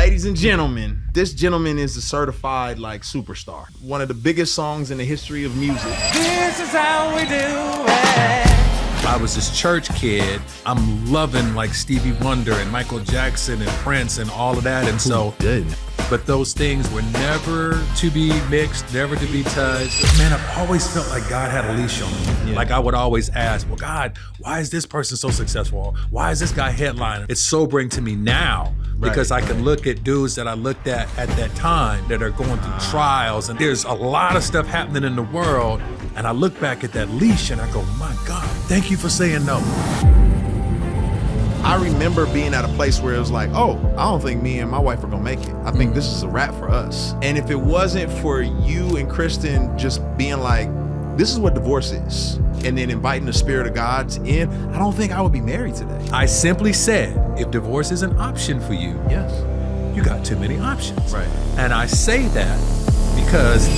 Ladies and gentlemen, this gentleman is a certified superstar. One of the biggest songs in the history of music. This is how we do it. I was this church kid. I'm loving Stevie Wonder and Michael Jackson and Prince and all of that. And so, but those things were never to be mixed, never to be touched. Man, I've always felt like God had a leash on me. Yeah. I would always ask, well, God, why is this person so successful? Why is this guy headlining? It's sobering to me now because I can look at dudes that I looked at that time that are going through trials, and there's a lot of stuff happening in the world. And I look back at that leash and I go, my God, thank you for saying no. I remember being at a place where it was like, oh, I don't think me and my wife are gonna make it. I think this is a wrap for us. And if it wasn't for you and Kristen just being like, this is what divorce is, and then inviting the Spirit of God in, I don't think I would be married today. I simply said, if divorce is an option for you, yes, you got too many options. Right. And I say that because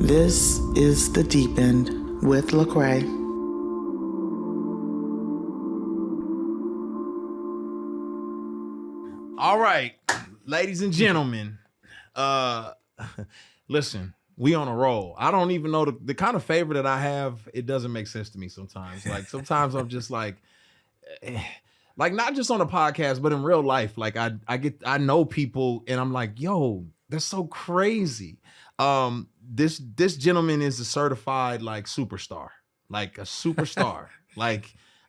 this is The Deep End with Lecrae. All right, ladies and gentlemen, listen, we on a roll. I don't even know the kind of favor that I have. It doesn't make sense to me sometimes. Sometimes I'm just not just on a podcast, but in real life. I know people and I'm like, yo, that's so crazy. This gentleman is a certified superstar, a superstar.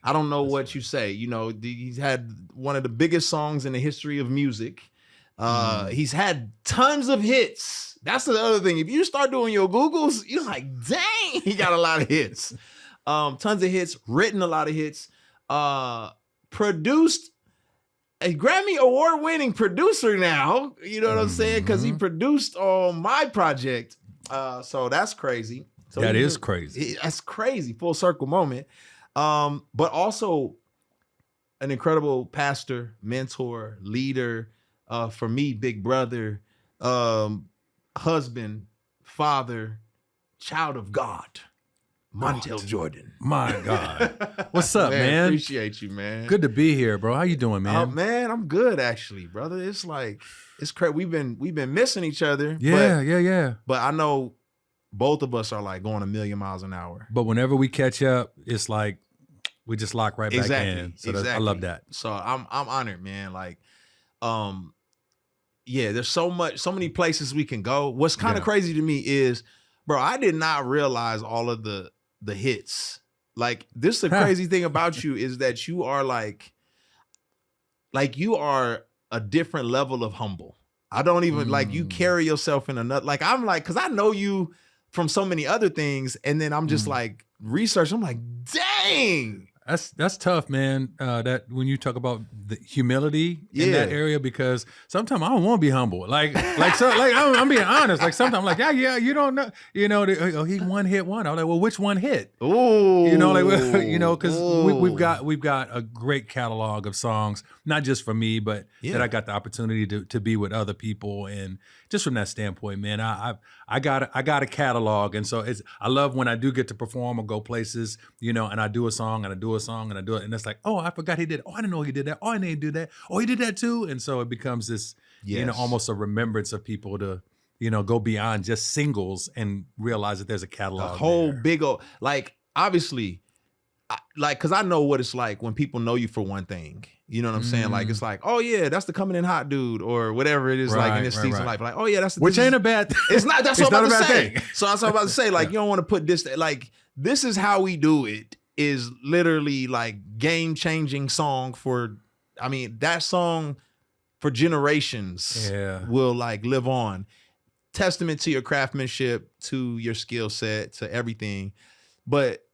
I don't know what you say. He's had one of the biggest songs in the history of music. He's had tons of hits. That's the other thing. If you start doing your Googles, you're like, dang, he got a lot of hits. Tons of hits, written a lot of hits, produced a Grammy award-winning producer now. You know what I'm saying? Because he produced on my project. So that's crazy. So that is crazy. That's crazy. Full circle moment. But also an incredible pastor, mentor, leader, for me, big brother, husband, father, child of God, Montell Jordan. My God. What's up, man? Appreciate you, man. Good to be here, bro. How you doing, man? Man, I'm good, actually, brother. It's crazy. We've been missing each other. Yeah. But I know both of us are going a million miles an hour. But whenever we catch up, it's like we just lock right back in. So I love that. So I'm honored, man. There's so many places we can go. What's kind of crazy to me is, bro, I did not realize all of the hits. This is the crazy thing about you is that you are you are a different level of humble. I don't even you carry yourself in another, because I know you from so many other things. And then I'm just research. I'm like, dang. That's tough, man. That when you talk about the humility in that area, because sometimes I don't want to be humble. I'm being honest. Sometimes I'm yeah, you don't know. He one hit one. I'm like, well, which one hit? Ooh. Because we've got a great catalog of songs, not just for me, but that I got the opportunity to be with other people, and just from that standpoint, man, I got a catalog, and so I love when I do get to perform or go places, and I do a song and I do a song and I do it, and it's like, oh, I forgot he did it. Oh, I didn't know he did that. Oh, I didn't do that. Oh, he did that too. And so it becomes this, almost a remembrance of people to, go beyond just singles and realize that there's a catalog. A whole big old, obviously, because I know what it's like when people know you for one thing. You know what I'm saying? It's oh yeah, that's the coming in hot dude, or whatever it is in this season life. Oh yeah, that's which ain't a bad thing. It's not. That's what I'm about to say. So that's what I'm about to say. You don't want to put this. This is how we do it. Is literally game-changing song for. I mean, that song for generations will live on. Testament to your craftsmanship, to your skill set, to everything. But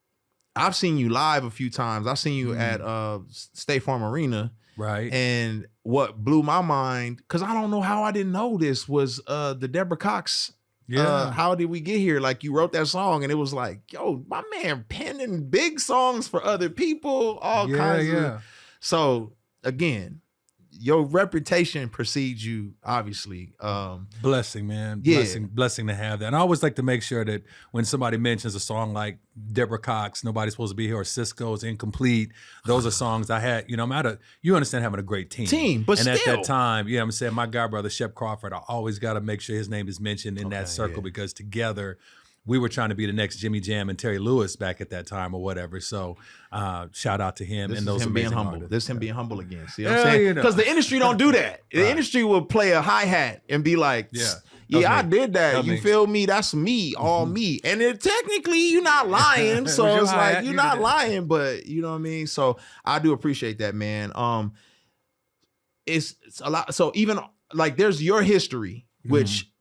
I've seen you live a few times. I've seen you at State Farm Arena. Right. And what blew my mind, because I don't know how I didn't know this, was the Deborah Cox. How did we get here? You wrote that song and it was yo, my man penning big songs for other people, all kinds of. So again, your reputation precedes you, obviously. Blessing, man. Yeah. Blessing to have that. And I always like to make sure that when somebody mentions a song like Deborah Cox, Nobody's Supposed to Be Here, or Cisco's Incomplete, those are songs I had, you understand having a great team. But and still. at that time, I'm saying, my god brother, Shep Crawford, I always got to make sure his name is mentioned in that circle because together we were trying to be the next Jimmy Jam and Terry Lewis back at that time or whatever. So shout out to him and those him amazing being humble. artists. This is him being humble again. See what I'm saying? Because the industry don't do that. The industry will play a hi-hat and be like, I did that. You feel me? That's me, all me. And then technically you're not lying. So it's like you're not lying, but you know what I mean? So I do appreciate that, man. It's a lot. So even like there's your history, which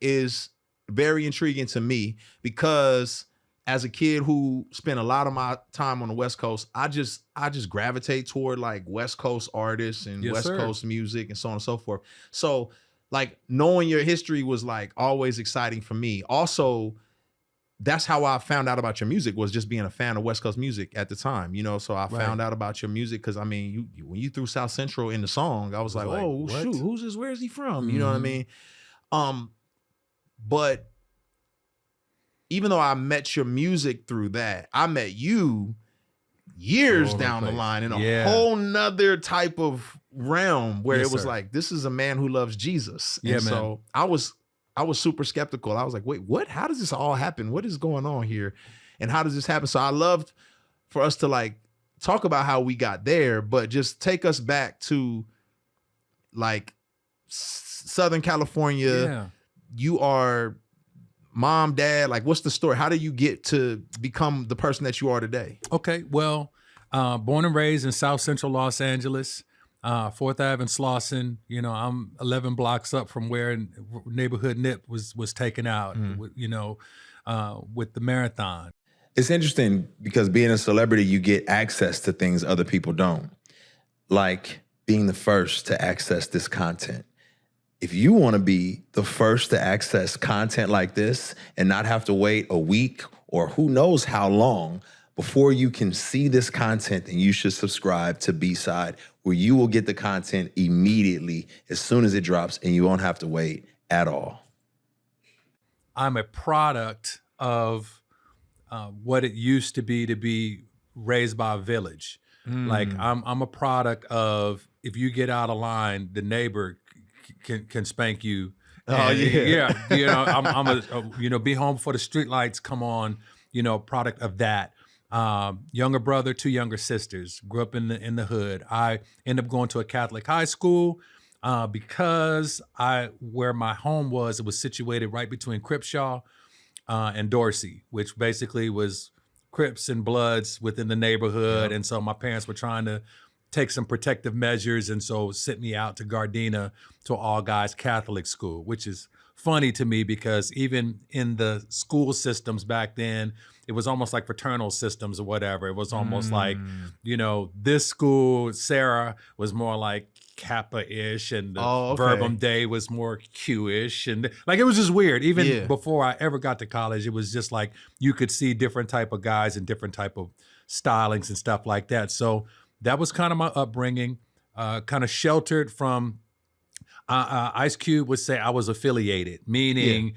is very intriguing to me, because as a kid who spent a lot of my time on the West Coast, I just gravitate toward like West Coast artists and West Coast music and so on and so forth. So like knowing your history was like always exciting for me. Also, that's how I found out about your music, was just being a fan of West Coast music at the time, So I found out about your music because I mean, when you threw South Central in the song, I was like, oh shoot, who's this? Where's he from? You know what I mean? But even though I met your music through that, I met you years down the line in a whole nother type of realm where it was like, this is a man who loves Jesus. And so I was super skeptical. I was like, wait, what? How does this all happen? What is going on here? And how does this happen? So I loved for us to like talk about how we got there, but just take us back to like Southern California. Yeah. You are mom, dad, like what's the story? How do you get to become the person that you are today? Okay, well, born and raised in South Central Los Angeles, 4th Ave and Slauson. I'm 11 blocks up from where neighborhood nip was taken out, with the marathon. It's interesting because being a celebrity, you get access to things other people don't, like being the first to access this content. If you want to be the first to access content like this and not have to wait a week or who knows how long before you can see this content, then you should subscribe to BSide, where you will get the content immediately as soon as it drops and you won't have to wait at all. I'm a product of what it used to be raised by a village. Like I'm a product of, if you get out of line, the neighbor can spank you. I'm a be home before the street lights come on, product of that. Younger brother, 2 younger sisters, grew up in the hood. I ended up going to a Catholic high school because where my home was, it was situated right between Cripshaw and Dorsey, which basically was Crips and Bloods within the neighborhood. And so my parents were trying to take some protective measures, and so sent me out to Gardena to all guys Catholic school, which is funny to me because even in the school systems back then, it was almost like fraternal systems or whatever. It was almost like, this school, Sarah, was more like Kappa-ish, and the Verbum Dei was more Q-ish, and like it was just weird. Even before I ever got to college, it was just like you could see different type of guys and different type of stylings and stuff like that. So that was kind of my upbringing, kind of sheltered from, Ice Cube would say I was affiliated, meaning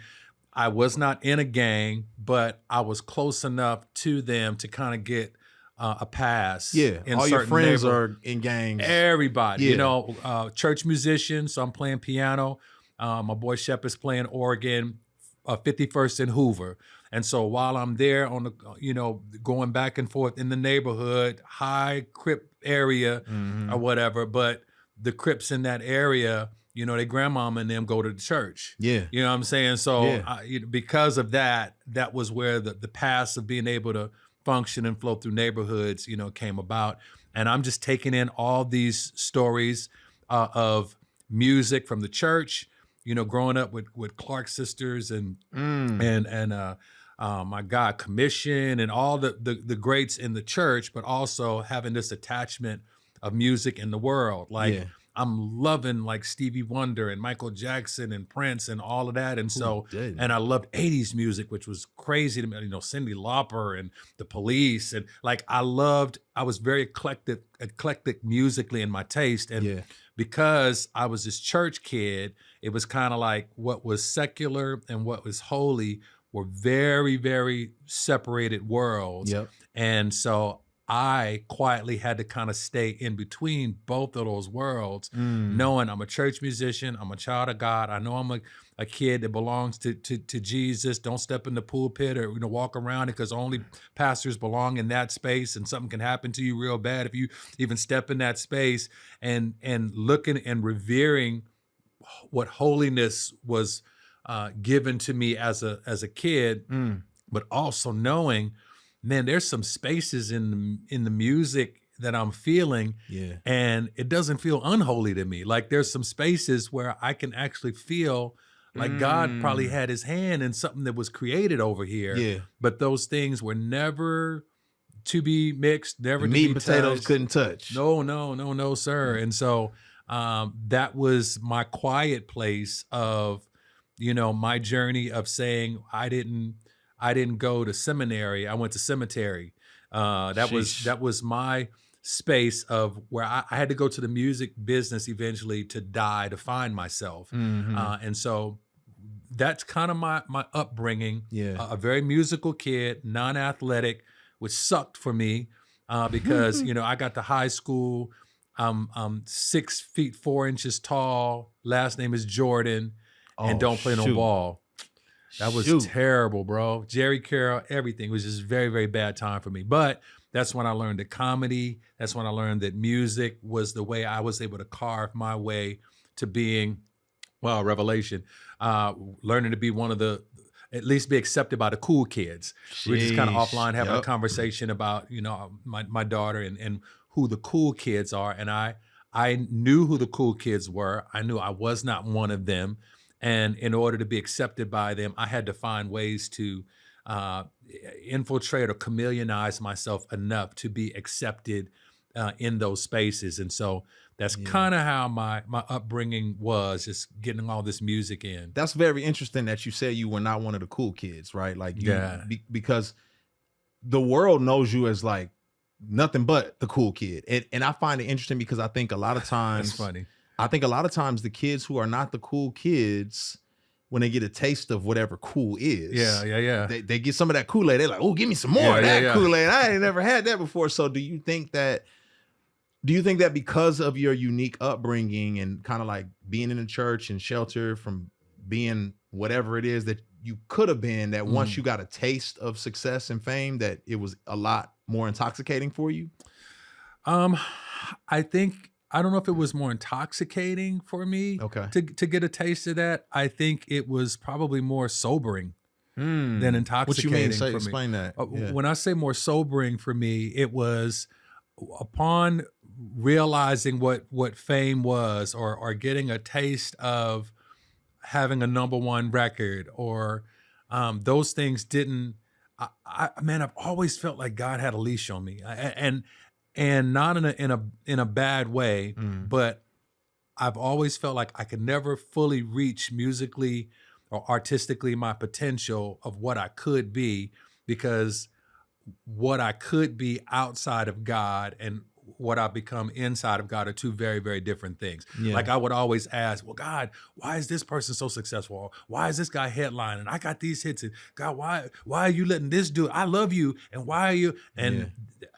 I was not in a gang, but I was close enough to them to kind of get a pass. Yeah, all your friends are in gangs. Everybody, church musician, so I'm playing piano. My boy Shep is playing organ, 51st and Hoover. And so while I'm there on the, going back and forth in the neighborhood, high Crip area or whatever, but the Crips in that area, their grandmama and them go to the church. Yeah. You know what I'm saying? So because of that, that was where the paths of being able to function and flow through neighborhoods, came about. And I'm just taking in all these stories of music from the church, growing up with Clark sisters and my God, Commission and all the greats in the church, but also having this attachment of music in the world. Like I'm loving like Stevie Wonder and Michael Jackson and Prince and all of that. And so, and I loved 80s music, which was crazy to me, Cyndi Lauper and The Police. And like, I was very eclectic musically in my taste. And because I was this church kid, it was kind of like what was secular and what was holy were very, very separated worlds. Yep. And so I quietly had to kind of stay in between both of those worlds, knowing I'm a church musician, I'm a child of God. I know I'm a kid that belongs to Jesus. Don't step in the pulpit or walk around it, because only pastors belong in that space, and something can happen to you real bad if you even step in that space. And looking and revering what holiness was given to me as a kid, but also knowing, man, there's some spaces in the music that I'm feeling, and it doesn't feel unholy to me. Like there's some spaces where I can actually feel like God probably had his hand in something that was created over here. Yeah. But those things were never to be mixed, never to Meat be and potatoes touched. couldn't touch. No, sir. And so that was my quiet place of, my journey of saying I didn't go to seminary. I went to cemetery. That was my space of where I had to go to the music business eventually to die, to find myself. And so that's kind of my upbringing. A very musical kid, non-athletic, which sucked for me because, I got to high school. I'm 6 feet 4 inches tall. Last name is Jordan, and don't play no ball. That was terrible, bro. Jerry Carroll, everything was just very, very bad time for me. But that's when I learned that comedy. That's when I learned that music was the way I was able to carve my way to being, well, revelation. Learning to be one of the, at least be accepted by the cool kids. We were just kind of offline having a conversation about, my daughter and who the cool kids are. And I knew who the cool kids were. I knew I was not one of them. And in order to be accepted by them, I had to find ways to infiltrate or chameleonize myself enough to be accepted in those spaces. And so that's kind of how my upbringing was, just getting all this music in. That's very interesting that you said you were not one of the cool kids, right? Like, because the world knows you as like nothing but the cool kid. And I find it interesting because I think a lot of times, That's funny. I think a lot of times the kids who are not the cool kids, when they get a taste of whatever cool is, they get some of that Kool-Aid. They're like, oh, give me some more of that Kool-Aid. I ain't never had that before. So do you think that because of your unique upbringing and kind of like being in the church and shelter from being whatever it is that you could have been, that once you got a taste of success and fame, that it was a lot more intoxicating for you? I don't know if it was more intoxicating for me to get a taste of that. I think it was probably more sobering than intoxicating. What you mean? for me. Explain that. When I say more sobering for me, it was upon realizing what fame was, or getting a taste of having a #1 record, or those things didn't. I've always felt like God had a leash on me, and not in a bad way, but I've always felt like I could never fully reach musically or artistically my potential of what I could be, because what I could be outside of God and what I become inside of God are two very, very different things. Like I would always ask, well, God, why is this person so successful? Why is this guy headlining? I got these hits. And God, why are you letting this do it? I love you. And why are you? And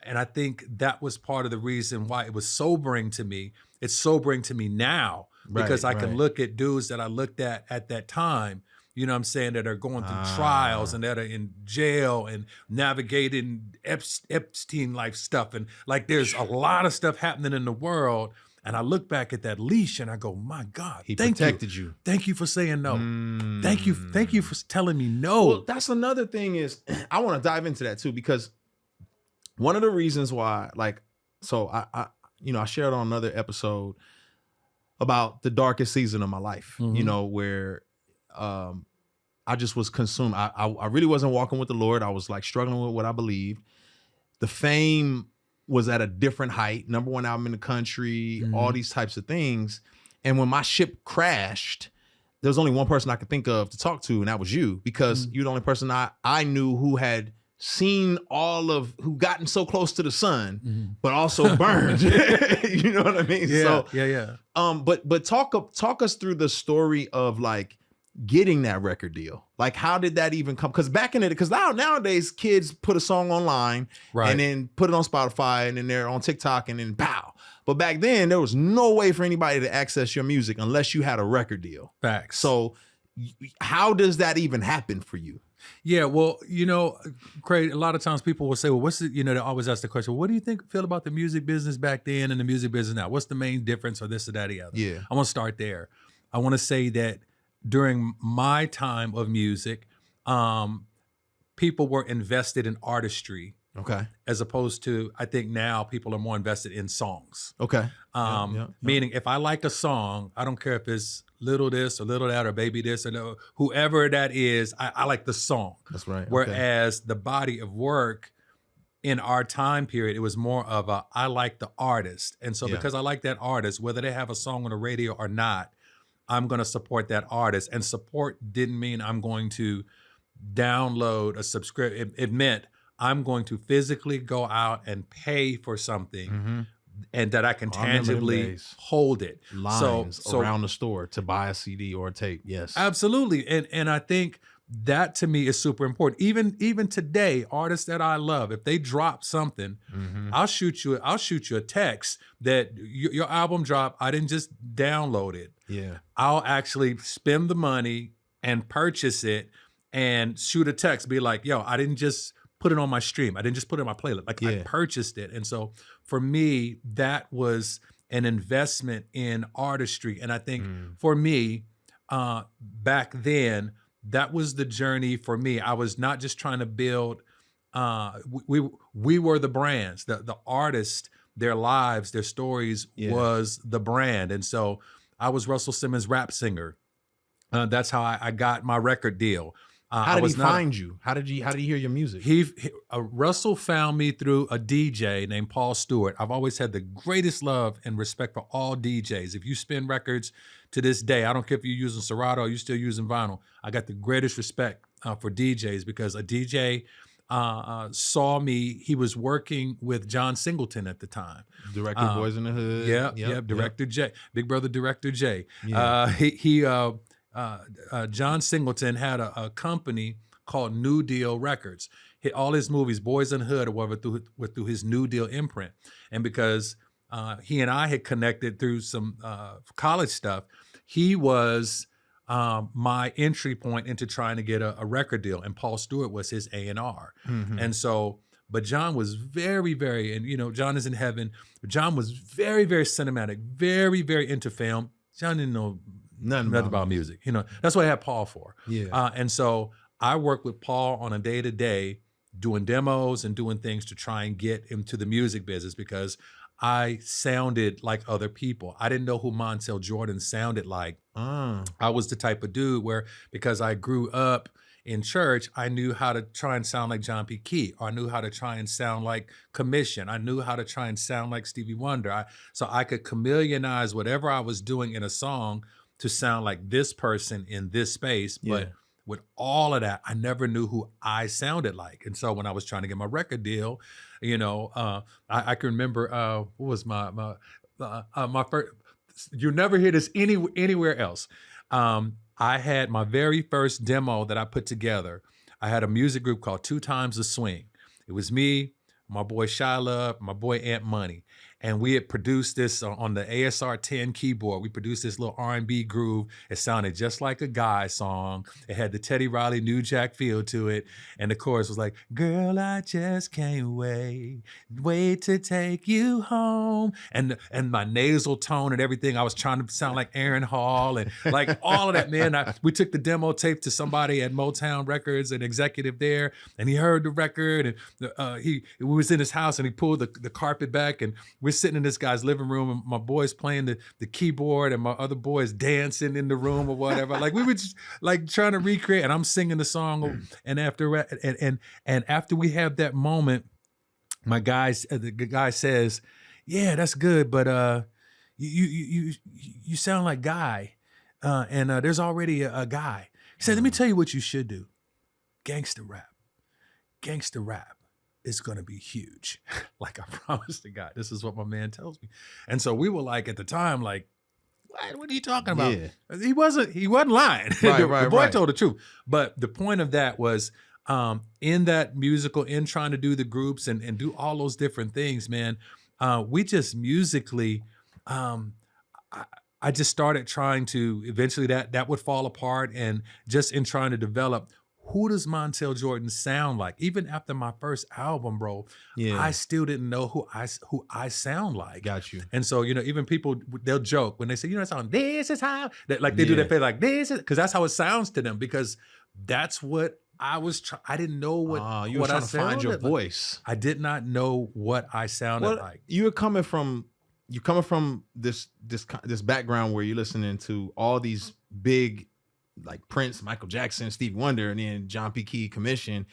I think that was part of the reason why it was sobering to me. It's sobering to me now because I can look at dudes that I looked at that time, you know what I'm saying, that are going through trials and that are in jail and navigating Epstein life stuff. And like, there's a lot of stuff happening in the world. And I look back at that leash and I go, my God, he protected you. Thank you for saying no. Thank you for telling me no. Well, that's another thing is, I want to dive into that too, because one of the reasons why, like, so I shared on another episode about the darkest season of my life, where I just was consumed. I really wasn't walking with the Lord. I was like struggling with what I believed. The fame was at a different height, #1 album in the country, all these types of things. And when my ship crashed, there was only one person I could think of to talk to, and that was you, because you're the only person I knew who had seen all of who gotten so close to the sun, but also burned. You know what I mean? Yeah, So, yeah. but talk us through the story of like getting that record deal. Like, how did that even come? Because back in it, because nowadays kids put a song online Right. and then put it on Spotify and then they're on TikTok and then pow. But back then there was no way for anybody to access your music unless you had a record deal. Facts. So how does that even happen for you? Yeah, well, you know, Craig, a lot of times people will say, well, what's the, you know, they always ask the question, what do you feel about the music business back then and the music business now? What's the main difference or this or that or the other? Yeah. I want to start there. I want to say that during my time of music, people were invested in artistry. Okay. As opposed to, I think now people are more invested in songs. Okay. Meaning if I like a song, I don't care if it's little this or little that or baby this or no, whoever that is, I like the song. That's right. Okay. Whereas the body of work in our time period, it was more of a, I like the artist. And so because I like that artist, whether they have a song on the radio or not, I'm going to support that artist. And support didn't mean I'm going to download a subscription. It meant I'm going to physically go out and pay for something and that I can tangibly hold it. Lines around the store to buy a CD or a tape. Yes. Absolutely. And I think that to me is super important. Even today, artists that I love, if they drop something, I'll shoot you a text that your album dropped. I didn't just download it. Yeah. I'll actually spend the money and purchase it and shoot a text, be like, yo, I didn't just put it on my stream. I didn't just put it in my playlist. Like I purchased it. And so for me, that was an investment in artistry. And I think for me, back then, that was the journey for me. I was not just trying to build, we were the brands, the artists, their lives, their stories was the brand. And so I was Russell Simmons' rap singer. That's how I got my record deal. How did he find you? How did he hear your music? Russell found me through a DJ named Paul Stewart. I've always had the greatest love and respect for all DJs. If you spin records to this day, I don't care if you're using Serato or you're still using vinyl, I got the greatest respect for DJs because a DJ saw me. He was working with John Singleton at the time. Director Boys in the Hood. Director J, Big Brother Director J. John Singleton had a company called New Deal Records. All his movies, Boys in the Hood or whatever, were through his New Deal imprint. And because he and I had connected through some college stuff, he was my entry point into trying to get a record deal. And Paul Stewart was his A&R. And so, but John was very, very, and you know, John is in heaven. John was very, very cinematic, very, very into film. John didn't know nothing about music. You know, that's what I had Paul for. And so I worked with Paul on a day-to-day doing demos and doing things to try and get into the music business because I sounded like other people. I didn't know who Montell Jordan sounded like. I was the type of dude where, because I grew up in church, I knew how to try and sound like John P. Key, or I knew how to try and sound like Commission. I knew how to try and sound like Stevie Wonder. So I could chameleonize whatever I was doing in a song to sound like this person in this space. But with all of that, I never knew who I sounded like. And so when I was trying to get my record deal, you know, I can remember, what was my first, you'll never hear this anywhere else. I had my very first demo that I put together. I had a music group called 2 Times the Swing. It was me, my boy Shy Love, my boy Ant Money. And we had produced this on the ASR 10 keyboard. We produced this little R&B groove. It sounded just like a Guy song. It had the Teddy Riley New Jack feel to it. And the chorus was like, girl, I just can't wait to take you home. And my nasal tone and everything, I was trying to sound like Aaron Hall and like all of that, man. We took the demo tape to somebody at Motown Records, an executive there, and he heard the record. And he was in his house and he pulled the carpet back, and we're sitting in this guy's living room, and my boy's playing the keyboard, and my other boy's dancing in the room or whatever. Like we were just like trying to recreate, and I'm singing the song. And after we have that moment, the guy says, "Yeah, that's good, but you sound like Guy, and there's already a guy." He said, "Let me tell you what you should do: gangster rap." gangster rap is going to be huge. Like I promised to God, this is what my man tells me. And so we were like, at the time, like, what are you talking about? Yeah. He wasn't lying. Right, the boy right. told the truth. But the point of that was in that musical, in trying to do the groups and do all those different things, man, we just musically, I just started trying to, eventually that would fall apart, and just in trying to develop, who does Montell Jordan sound like? Even after my first album, bro, Yeah. I still didn't know who I sound like. Got you. And so, even people, they'll joke when they say, that song, this is how, like they do that, like this is, because that's how it sounds to them, because that's what I was I didn't know what You were trying to find your like. voice. I did not know what I sounded like. You're coming from this background where you're listening to all these big, like Prince, Michael Jackson, Stevie Wonder, and then John P. Key Commission.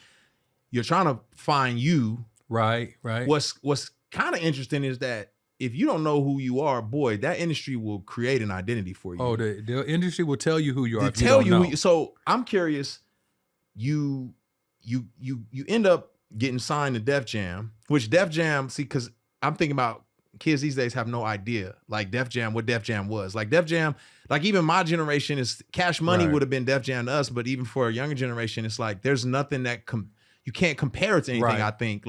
You're trying to find you. Right. What's kind of interesting is that if you don't know who you are, boy, that industry will create an identity for you. Oh, the industry will tell you who you are. So I'm curious. You end up getting signed to Def Jam, which Def Jam, see, because I'm thinking about kids these days have no idea, like Def Jam, what Def Jam was. Like Def Jam, like even my generation, is Cash Money would have been Def Jam to us, but even for a younger generation, it's like there's nothing that you can't compare it to anything. I think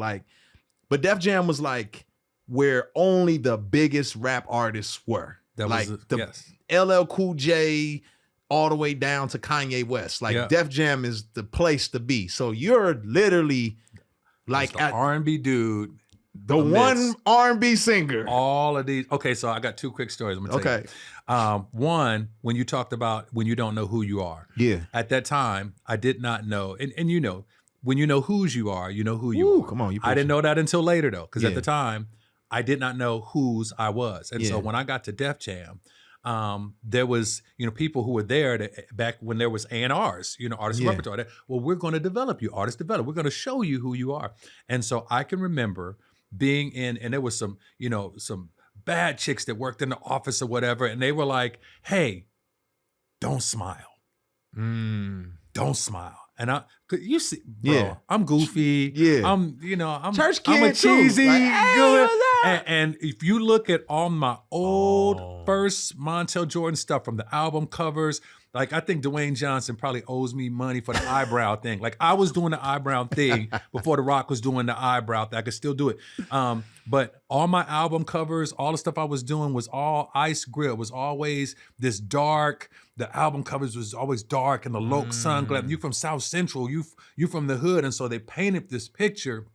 but Def Jam was like where only the biggest rap artists were. LL Cool J, all the way down to Kanye West. Like Def Jam is the place to be. So you're literally like the R&B dude. The one R&B singer. All of these. Okay, so I got two quick stories. I'm gonna tell you. One, when you talked about when you don't know who you are. Yeah. At that time, I did not know, and when you know whose you are, you know who you are. Come on, I didn't know that until later though, because at the time, I did not know whose I was, and so when I got to Def Jam, there was people who were there back when there was A&Rs, artist repertoire. Well, we're going to develop you, artist develop. We're going to show you who you are, and so I can remember being in, and there was some bad chicks that worked in the office or whatever, and they were like, "Hey, don't smile, don't smile." And you see, bro, I'm goofy. I'm church kid, I'm a cheesy. Like, hey, and if you look at all my old first Montell Jordan stuff from the album covers, like I think Dwayne Johnson probably owes me money for the eyebrow thing. Like I was doing the eyebrow thing before The Rock was doing the eyebrow thing. I could still do it. But all my album covers, all the stuff I was doing was all Ice Grill. It was always this dark. The album covers was always dark and the low sunglasses. You from South Central, you from the hood. And so they painted this picture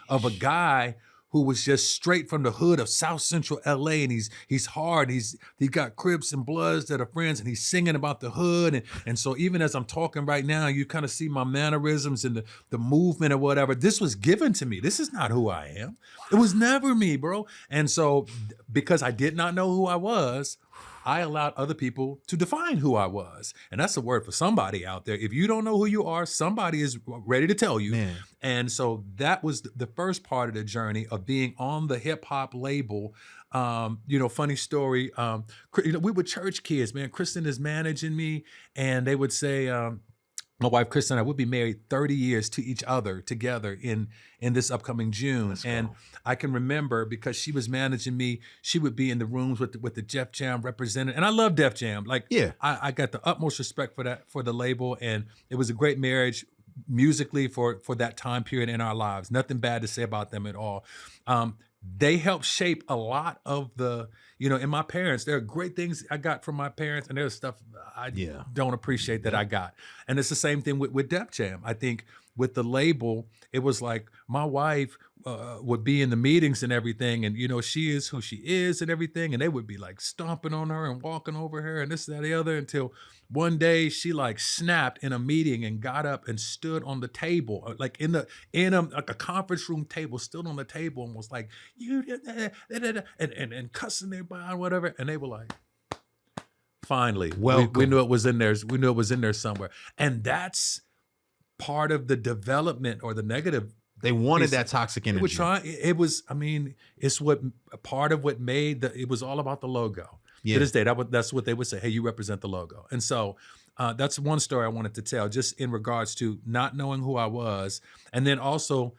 of a guy who was just straight from the hood of South Central LA, and he's hard. He got Crips and Bloods that are friends, and he's singing about the hood. And so even as I'm talking right now, you kind of see my mannerisms and the movement or whatever. This was given to me. This is not who I am. It was never me, bro. And so because I did not know who I was, I allowed other people to define who I was. And that's a word for somebody out there. If you don't know who you are, somebody is ready to tell you. Man. And so that was the first part of the journey of being on the hip hop label. Funny story. We were church kids, man. Kristen is managing me, and they would say, my wife, Kristen, and I would be married 30 years to each other together in this upcoming June. And I can remember because she was managing me, she would be in the rooms with the Def Jam representative. And I love Def Jam. I got the utmost respect for the label. And it was a great marriage musically for that time period in our lives. Nothing bad to say about them at all. They helped shape a lot of the, in my parents, there are great things I got from my parents, and there's stuff I don't appreciate that I got. And it's the same thing with Def Jam. I think with the label, it was like my wife would be in the meetings and everything, and she is who she is and everything, and they would be like stomping on her and walking over her and this, that, the other, until one day she like snapped in a meeting and got up and stood on the table, like in a conference room table, stood on the table and was like, you and cussing everybody or whatever, and they were like, finally, we knew it was in there. We knew it was in there somewhere, and that's part of the development or the negative. They wanted that toxic energy. It's what part of what made it was all about the logo. To this day, that's what they would say. Hey, you represent the logo. And so That's one story I wanted to tell, just in regards to not knowing who I was. And then also,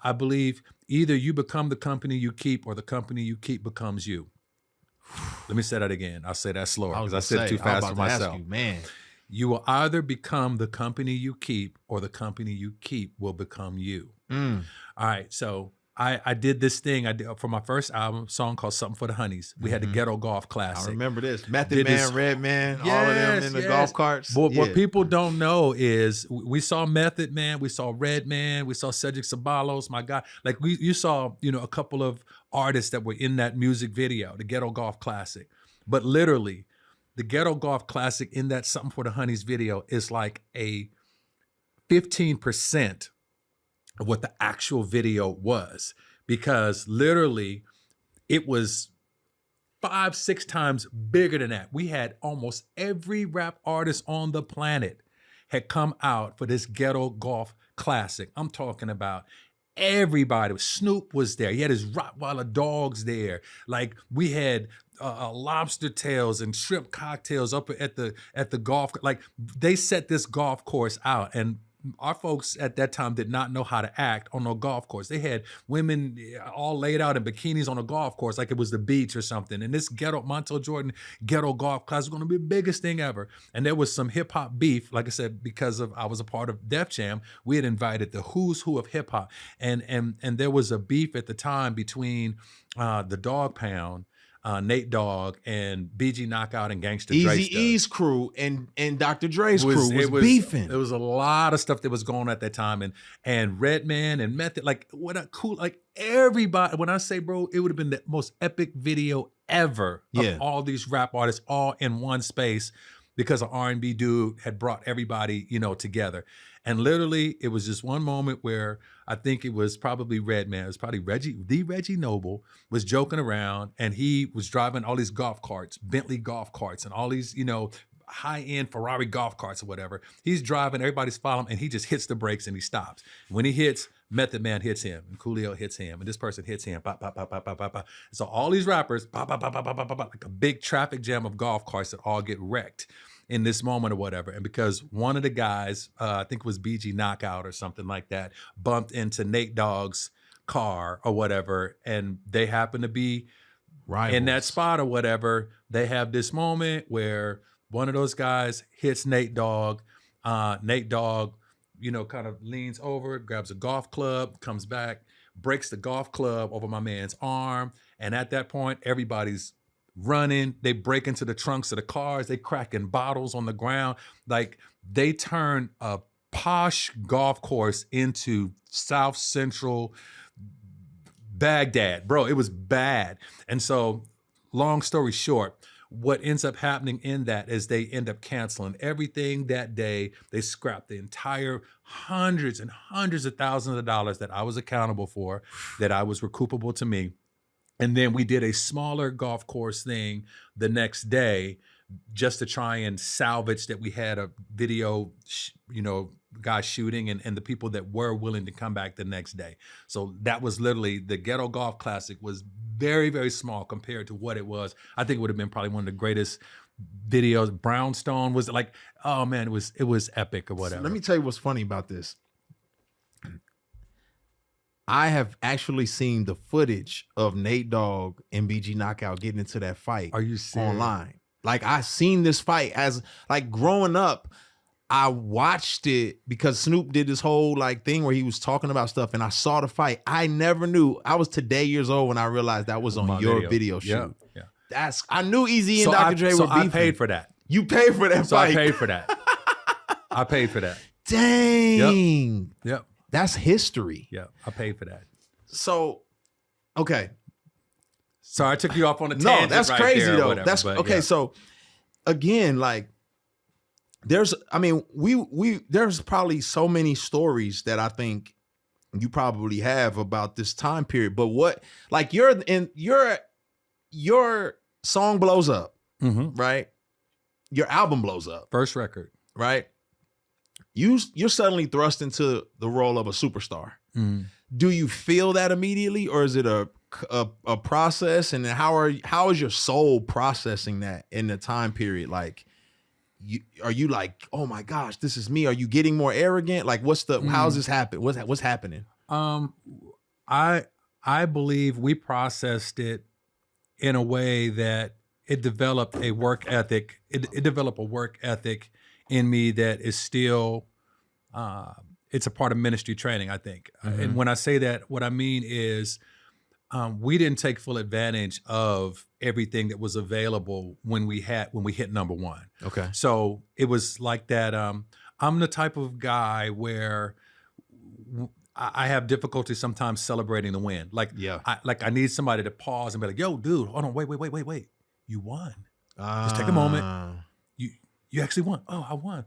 I believe either you become the company you keep or the company you keep becomes you. Let me say that again. I'll say that slower because I said it too fast for myself. Man, You will either become the company you keep or the company you keep will become you. All right. So I did this thing. I did for my first album, song called Something for the Honeys. We had the Ghetto Golf Classic. I remember this. Method Did Man, this- Red Man, all of them in the golf carts. But Yeah. what people don't know is we saw Method Man, we saw Red Man, we saw Cedric Ceballos, my guy. Like you saw, a couple of artists that were in that music video, the Ghetto Golf Classic. But literally, the Ghetto Golf Classic in that Something for the Honeys video is like a 15% of what the actual video was, because literally it was 5-6 times bigger than that. We had almost every rap artist on the planet had come out for this Ghetto Golf Classic. I'm talking about everybody. Snoop was there. He had his Rottweiler dogs there. Like we had lobster tails and shrimp cocktails up at the golf. Like they set this golf course out, and our folks at that time did not know how to act on a golf course. They had women all laid out in bikinis on a golf course like it was the beach or something. And this Montell Jordan Ghetto Golf Class was going to be the biggest thing ever. And there was some hip hop beef, like I said, because I was a part of Def Jam. We had invited the who's who of hip hop, and there was a beef at the time between the Dog Pound, Nate Dogg, and BG Knockout and Gangsta Dre. Eazy-E's crew and Dr. Dre's crew was beefing. There was a lot of stuff that was going on at that time, and Redman and Method, like what a cool, like everybody. When I say, bro, it would have been the most epic video ever of all these rap artists all in one space, because an R&B dude had brought everybody, together. And literally, it was just one moment where I think it was probably Redman, it was probably Reggie Noble was joking around, and he was driving all these golf carts, Bentley golf carts, and all these, high-end Ferrari golf carts or whatever. He's driving, everybody's following him, and he just hits the brakes and he stops. When he hits, Method Man hits him, and Coolio hits him, and this person hits him, pop, pop, pop, pop, pop, pop, pop. So all these rappers, pop, pop, pop, pop, pop, pop, pop, like a big traffic jam of golf carts that all get wrecked in this moment or whatever. And because one of the guys, I think it was BG Knockout or something like that, bumped into Nate Dogg's car or whatever, and they happen to be in that spot or whatever, they have this moment where one of those guys hits Nate Dogg. Nate Dogg, kind of leans over, grabs a golf club, comes back, breaks the golf club over my man's arm. And at that point, everybody's running. They break into the trunks of the cars. They cracking bottles on the ground. Like they turn a posh golf course into South Central Baghdad. Bro, it was bad. And so long story short, what ends up happening in that is they end up canceling everything that day. They scrapped the entire hundreds and hundreds of thousands of dollars that I was accountable for, that I was recoupable to me. And then we did a smaller golf course thing the next day just to try and salvage that we had a video, guys shooting and the people that were willing to come back the next day. So that was literally, the Ghetto Golf Classic was very, very small compared to what it was. I think it would have been probably one of the greatest videos. Brownstone was like, oh man, it was epic or whatever. So let me tell you what's funny about this. I have actually seen the footage of Nate Dogg and BG Knockout getting into that fight. Are you serious? Online. Like I seen this fight as like growing up. I watched it because Snoop did this whole like thing where he was talking about stuff, and I saw the fight. I never knew. I was today years old when I realized that was on your video shoot. Yeah. I knew Eazy and Dr. Dre were beefing. I paid for that. You paid for that fight. So I paid for that. I paid for that. Dang. Yep. That's history. Yeah, I paid for that. So, okay. Sorry, I took you off on a tangent. No, that's right crazy there though. Whatever, That's okay. Yeah. So, again, like, there's probably so many stories that I think you probably have about this time period. But what, like, your song blows up, right? Your album blows up, first record, right? You're suddenly thrust into the role of a superstar. Do you feel that immediately, or is it a process? And then how is your soul processing that in the time period? Like, are you like, oh my gosh, this is me? Are you getting more arrogant? Like, how's this happen? What's happening? I believe we processed it in a way that it developed a work ethic. It developed a work ethic in me that is still, it's a part of ministry training, I think. And when I say that, what I mean is we didn't take full advantage of everything that was available when we hit number one. Okay. So it was like that. I'm the type of guy where I have difficulty sometimes celebrating the win. Like, I need somebody to pause and be like, yo, dude, hold on, wait. You won. Just take a moment. You actually won. Oh, I won.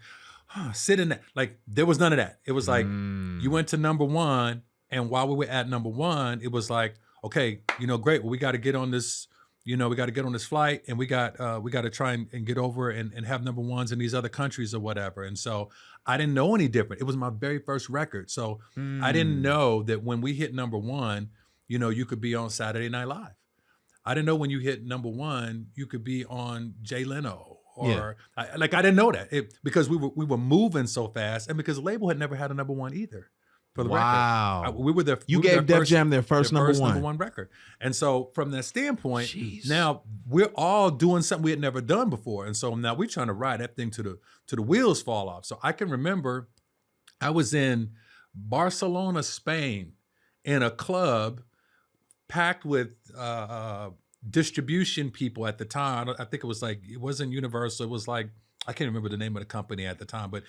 Sit in that. Like, there was none of that. It was like, you went to number one, and while we were at number one, it was like, okay, great. Well, we got to get on this, we got to get on this flight, and we got to try and get over and have number ones in these other countries or whatever. And so I didn't know any different. It was my very first record. So I didn't know that when we hit number one, you could be on Saturday Night Live. I didn't know when you hit number one, you could be on Jay Leno. Or I didn't know that because we were moving so fast, and because the label had never had a number one either. For the record, we were there. You gave Def Jam their first number one record, and so from that standpoint, now we're all doing something we had never done before, and so now we're trying to ride that thing to the wheels fall off. So I can remember, I was in Barcelona, Spain, in a club packed with distribution people at the time. I think it wasn't Universal. It was like, I can't remember the name of the company at the time, but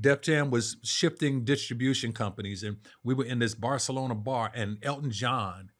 Def Jam was shifting distribution companies, and we were in this Barcelona bar, and Elton John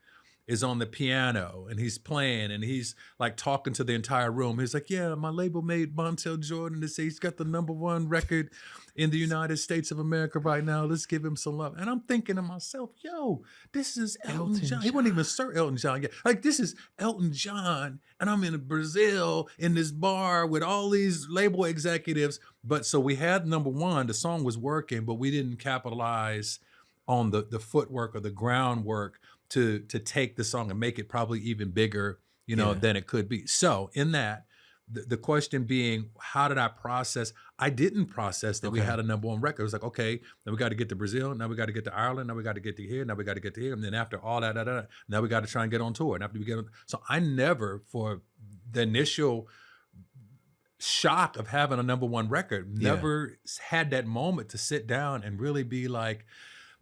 is on the piano, and he's playing, and he's like talking to the entire room. He's like, yeah, my label made Montell Jordan to say he's got the number one record in the United States of America right now. Let's give him some love. And I'm thinking to myself, yo, this is Elton John. He wasn't even Sir Elton John yet. Like, this is Elton John, and I'm in Brazil in this bar with all these label executives. But so we had number one, the song was working, but we didn't capitalize on the footwork or the groundwork to take the song and make it probably even bigger, than it could be. So in that, the question being, how did I process? I didn't process that we had a number one record. It was like, okay, then we got to get to Brazil. Now we got to get to Ireland. Now we got to get to here. Now we got to get to here. And then after all that, now we got to try and get on tour. And after we get on, so I never, for the initial shock of having a number one record, never had that moment to sit down and really be like,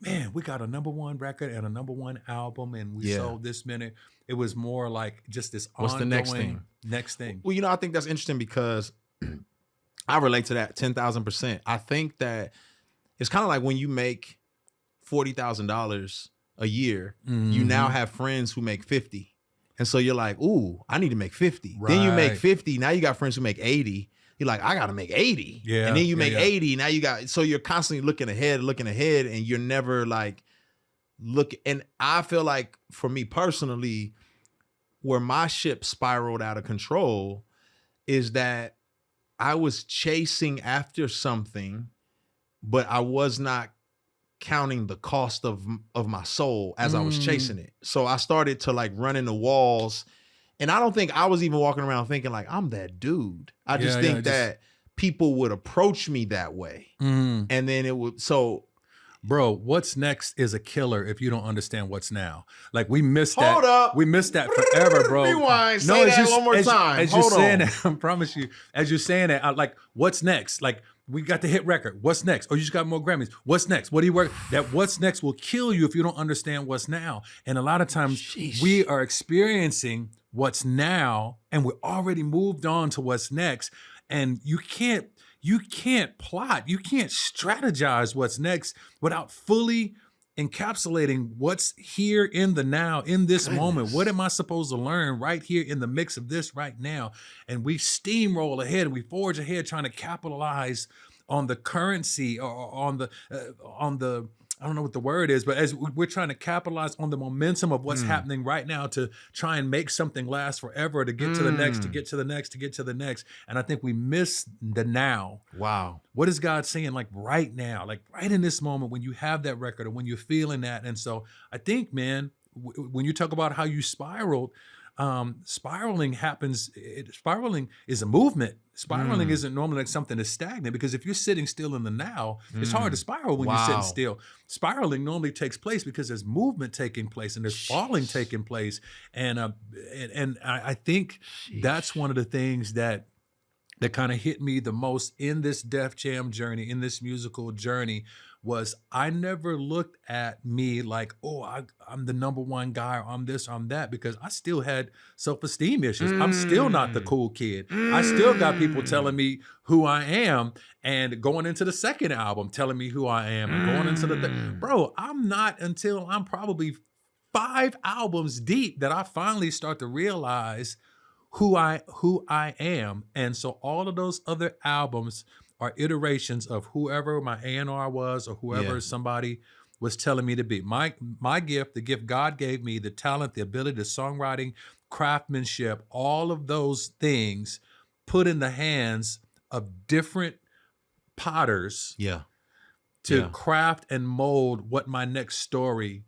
man, we got a number one record and a number one album, and we sold this many. It was more like just this What's ongoing the next thing? Next thing. Well, I think that's interesting because I relate to that 10,000%. I think that it's kind of like when you make $40,000 a year, you now have friends who make 50. And so you're like, ooh, I need to make 50. Then you make 50. Now you got friends who make 80. You're like, I got to make 80. Yeah. And then you make 80. Now so you're constantly looking ahead, and you're never like, and I feel like for me personally, where my ship spiraled out of control is that I was chasing after something, but I was not counting the cost of my soul as I was chasing it. So I started to like run into walls, and I don't think I was even walking around thinking like I'm that dude. I just think that people would approach me that way. And then it would, bro, what's next is a killer if you don't understand what's now. Like, we missed that. Hold up. We missed that forever, bro. Rewind. Say that one more time. As you're saying that, I promise you, as you're saying that, like, what's next? Like, we got the hit record. What's next? Oh, you just got more Grammys. What's next? What do you work? That what's next will kill you if you don't understand what's now. And a lot of times we are experiencing what's now, and we're already moved on to what's next. And you can't plot, you can't strategize what's next without fully encapsulating what's here in the now, in this moment. What am I supposed to learn right here in the mix of this right now? And we steamroll ahead and we forge ahead trying to capitalize on the currency or on the I don't know what the word is, but as we're trying to capitalize on the momentum of what's happening right now to try and make something last forever, to get to the next, to get to the next, to get to the next. And I think we miss the now. Wow. What is God saying? Like right now, like right in this moment when you have that record or when you're feeling that. And so I think, man, when you talk about how you spiraled, spiraling happens. Spiraling is a movement. Spiraling isn't normally like something that's stagnant, because if you're sitting still in the now, it's hard to spiral when you're sitting still. Spiraling normally takes place because there's movement taking place and there's falling taking place. And I think that's one of the things that kind of hit me the most in this Def Jam journey, in this musical journey, was I never looked at me like, oh, I'm the number one guy, or I'm this, or I'm that, because I still had self-esteem issues. I'm still not the cool kid. I still got people telling me who I am, and going into the second album telling me who I am, and going into the bro, I'm not until I'm probably 5 albums deep that I finally start to realize who I am. And so all of those other albums are iterations of whoever my A&R was, or whoever somebody was telling me to be. My gift, the gift God gave me, the talent, the ability, the songwriting, craftsmanship, all of those things put in the hands of different potters to craft and mold what my next story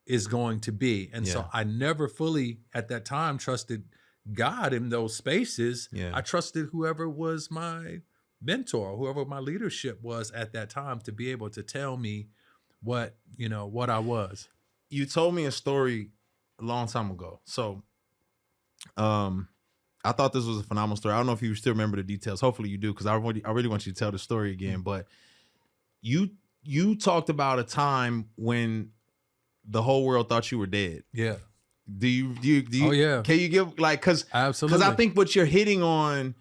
is going to be. And so I never fully at that time trusted God in those spaces. I trusted whoever was my mentor, whoever my leadership was at that time, to be able to tell me what I was. You told me a story a long time ago. So I thought this was a phenomenal story. I don't know if you still remember the details. Hopefully you do, because I really want you to tell the story again. But you talked about a time when the whole world thought you were dead. Yeah. Do you Oh yeah. Can you give, like, Absolutely. because I think what you're hitting on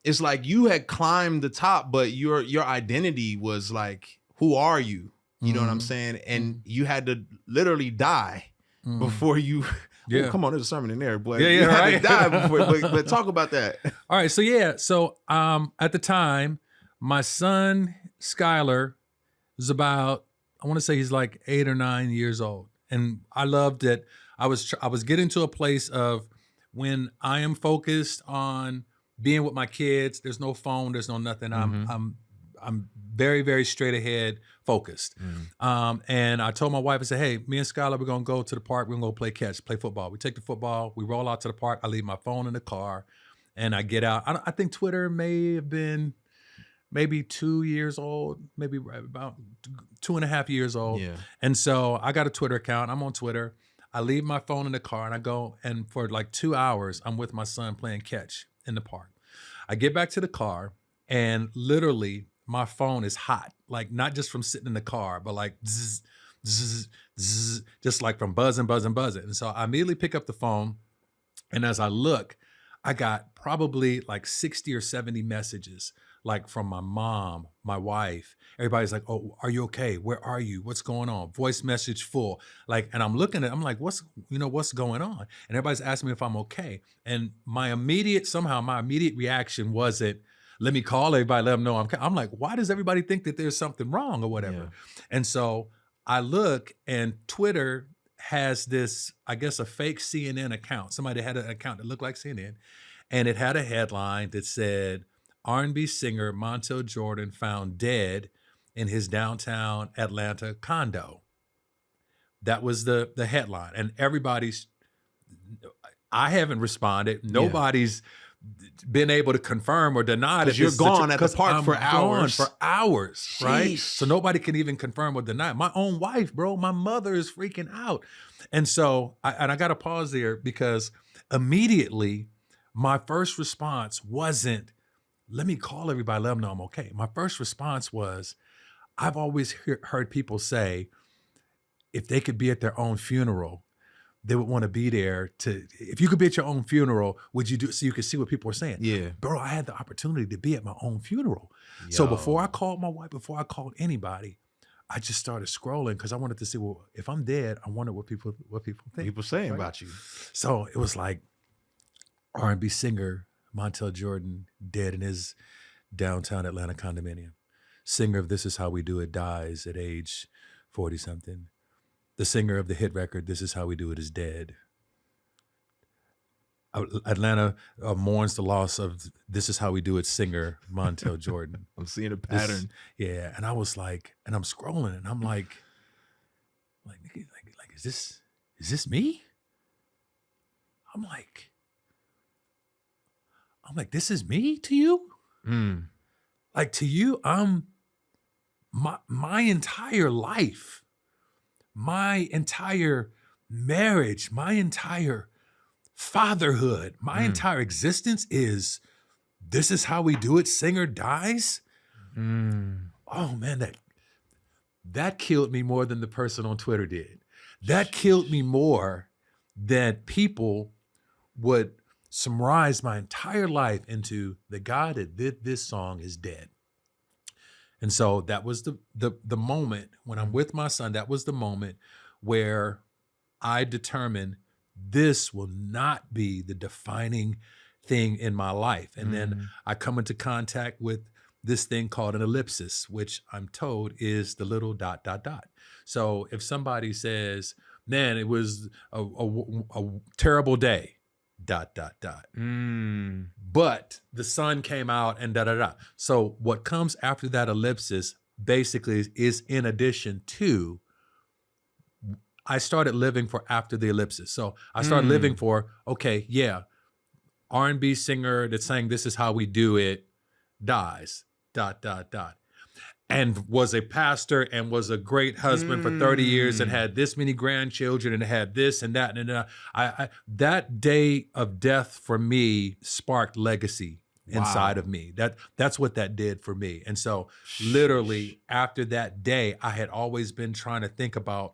is like you had climbed the top, but your identity was like, who are you? You know what I'm saying? And you had to literally die before you. Yeah. Oh, come on, there's a sermon in there, but Yeah, you had right. to die before. But talk about that. All right. So at the time, my son Skylar was about, I want to say he's like 8 or 9 years old, and I loved it. I was getting to a place of when I am focused on being with my kids. There's no phone. There's no nothing. I'm very, very straight ahead focused. And I told my wife, I said, hey, me and Skylar, we're going to go to the park. We're going to go play football. We take the football. We roll out to the park. I leave my phone in the car and I get out. I think Twitter may have been maybe 2 years old, maybe about 2.5 years old. Yeah. And so I got a Twitter account. I'm on Twitter. I leave my phone in the car and I go, and for like 2 hours, I'm with my son playing catch in the park. I get back to the car and literally my phone is hot, like not just from sitting in the car, but like zzz, zzz, zzz, just like from buzzing. And so I immediately pick up the phone, and as I look, I got probably like 60 or 70 messages, like from my mom, my wife. Everybody's like, oh, are you okay? Where are you? What's going on? Voice message full. Like, and I'm looking at it, I'm like, what's going on? And everybody's asking me if I'm okay. And my immediate reaction wasn't, let me call everybody, let them know I'm like, why does everybody think that there's something wrong or whatever? Yeah. And so I look, and Twitter has this, I guess, a fake CNN account. Somebody had an account that looked like CNN, and it had a headline that said, R&B singer Montell Jordan found dead in his downtown Atlanta condo. That was the headline. And I haven't responded. Nobody's been able to confirm or deny that you're gone at the park for hours. Right? So nobody can even confirm or deny. My own wife, bro, my mother is freaking out. And so, I got to pause there, because immediately my first response wasn't, let me call everybody, let them know I'm okay. My first response was, I've always heard people say, if they could be at their own funeral, they would want to be there if you could be at your own funeral, would you do, so you could see what people are saying? Yeah. Bro, I had the opportunity to be at my own funeral. Yo. So before I called my wife, before I called anybody, I just started scrolling, because I wanted to see, well, if I'm dead, I wonder what people think. People saying about you. So it was like, R&B singer Montell Jordan dead in his downtown Atlanta condominium. Singer of This Is How We Do It dies at age 40-something. The singer of the hit record This Is How We Do It is dead. Atlanta mourns the loss of This Is How We Do It singer Montell Jordan. I'm seeing a pattern. And I was like, and I'm scrolling, and I'm like, is this me? I'm like, this is me to you? Like to you, I'm my entire life, my entire marriage, my entire fatherhood, my entire existence is, this is how we do it, sing or dies? Oh man, that killed me more than the person on Twitter did. That killed me more than people would summarize my entire life into the God that did this song is dead. And so that was the moment when I'm with my son, that was the moment where I determined this will not be the defining thing in my life. And then I come into contact with this thing called an ellipsis, which I'm told is the little ... So if somebody says, man, it was a terrible day, ... But the sun came out and . So what comes after that ellipsis basically is in addition to, I started living for after the ellipsis. So I started living for, okay, yeah, R&B singer that sang This Is How We Do It dies, ... And was a pastor and was a great husband for 30 years and had this many grandchildren and had this and that. And that day of death for me sparked legacy inside of me. That's what that did for me. And so literally after that day, I had always been trying to think about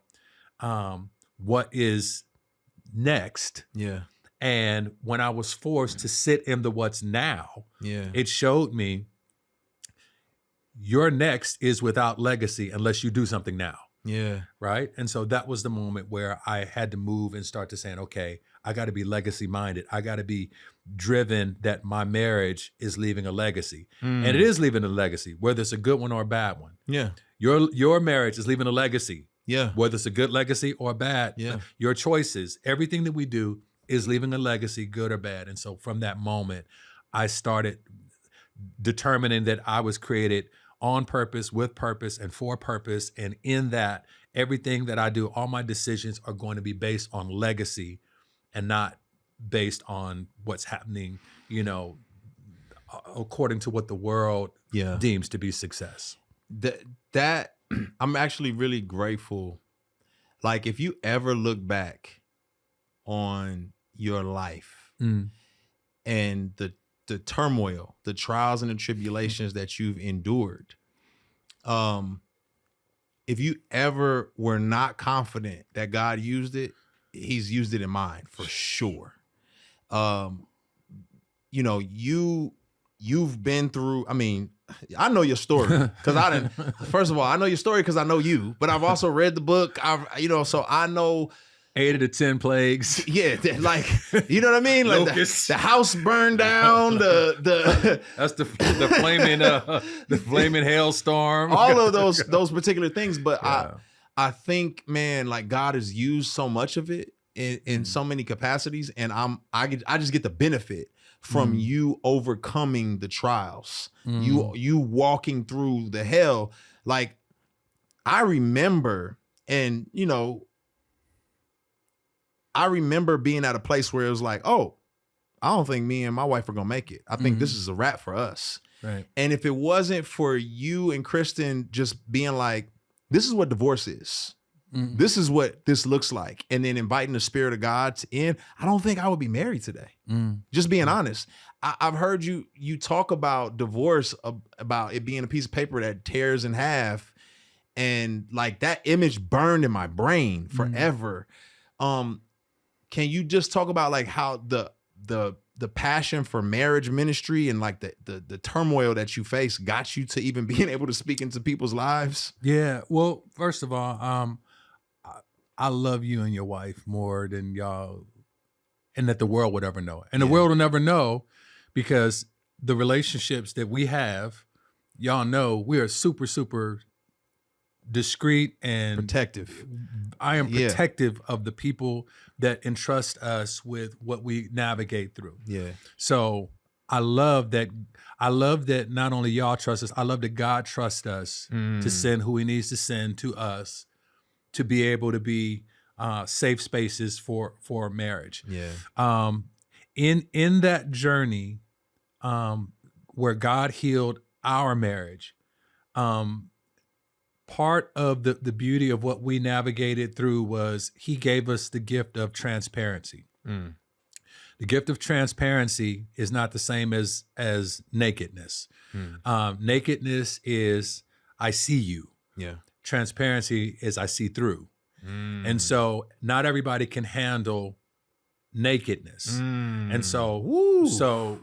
what is next. Yeah. And when I was forced to sit in the what's now, it showed me your next is without legacy unless you do something now. Yeah. Right. And so that was the moment where I had to move and start to saying, okay, I got to be legacy minded. I got to be driven that my marriage is leaving a legacy. And it is leaving a legacy, whether it's a good one or a bad one. Yeah. Your marriage is leaving a legacy. Yeah. Whether it's a good legacy or bad. Yeah. Your choices, everything that we do is leaving a legacy, good or bad. And so from that moment, I started determining that I was created on purpose, with purpose, and for purpose. And in that, everything that I do, all my decisions are going to be based on legacy and not based on what's happening, according to what the world deems to be success. That I'm actually really grateful. Like if you ever look back on your life and the turmoil, the trials and the tribulations that you've endured. If you ever were not confident that God used it, he's used it in mine for sure. You've been through, I know your story because first of all, I know your story because I know you, but I've also read the book. So I know 8 of the 10 plagues. Yeah, like you know what I mean. Like the house burned down. That's the flaming hailstorm. All of those particular things. But I think, man, like God has used so much of it in so many capacities, and I just get the benefit from you overcoming the trials, you walking through the hell. Like I remember, and I remember being at a place where it was like, oh, I don't think me and my wife are gonna make it. I think this is a wrap for us. Right. And if it wasn't for you and Kristen just being like, this is what divorce is. This is what this looks like. And then inviting the Spirit of God in, I don't think I would be married today. Just being honest. I've heard you talk about divorce, about it being a piece of paper that tears in half. And like that image burned in my brain forever. Can you just talk about like how the passion for marriage ministry and like the turmoil that you face got you to even being able to speak into people's lives? Yeah. Well, first of all, I love you and your wife more than y'all, and that the world would ever know. And the world will never know because the relationships that we have, y'all know, we are super, super discreet and protective. I am protective of the people that entrust us with what we navigate through. Yeah. So I love that not only y'all trust us, I love that God trusts us to send who he needs to send to us to be able to be safe spaces for marriage. Yeah. In that journey, where God healed our marriage, part of the beauty of what we navigated through was He gave us the gift of transparency. The gift of transparency is not the same as nakedness. Nakedness is I see you. Yeah. Transparency is I see through. And so not everybody can handle nakedness. And so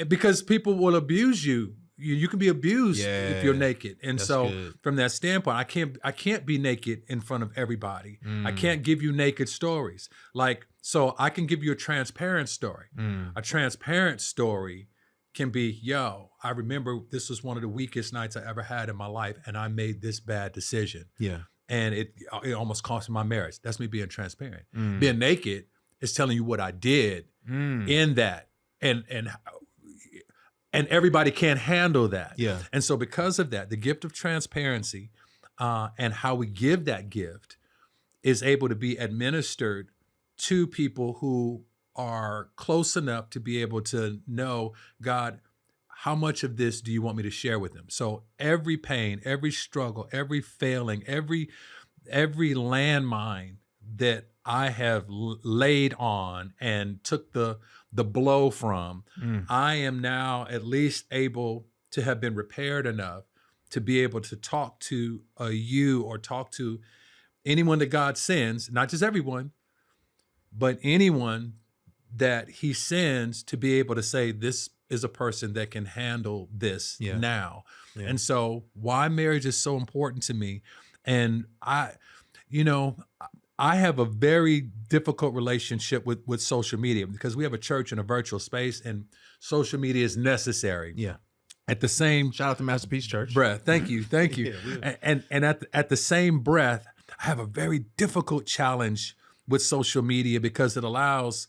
because people will abuse you. You can be abused if you're naked. And That's so good. from that standpoint, I can't be naked in front of everybody. I can't give you naked stories. Like, so I can give you a transparent story. A transparent story can be, yo, I remember this was one of the weakest nights I ever had in my life, and I made this bad decision. Yeah. And it almost cost me my marriage. That's me being transparent. Being naked is telling you what I did in that. And everybody can't handle that. Yeah. And so because of that, the gift of transparency and how we give that gift is able to be administered to people who are close enough to be able to know, God, how much of this do you want me to share with them? So every pain, every struggle, every failing, every landmine that I have laid on and took the blow from, I am now at least able to have been repaired enough to be able to talk to you or talk to anyone that God sends, not just everyone, but anyone that He sends to be able to say, this is a person that can handle this now. Yeah. And so why marriage is so important to me. And I have a very difficult relationship with social media because we have a church in a virtual space and social media is necessary. Yeah. At the same Shout out to Masterpiece Church. breath, thank you. Yeah, and at the same breath, I have a very difficult challenge with social media because it allows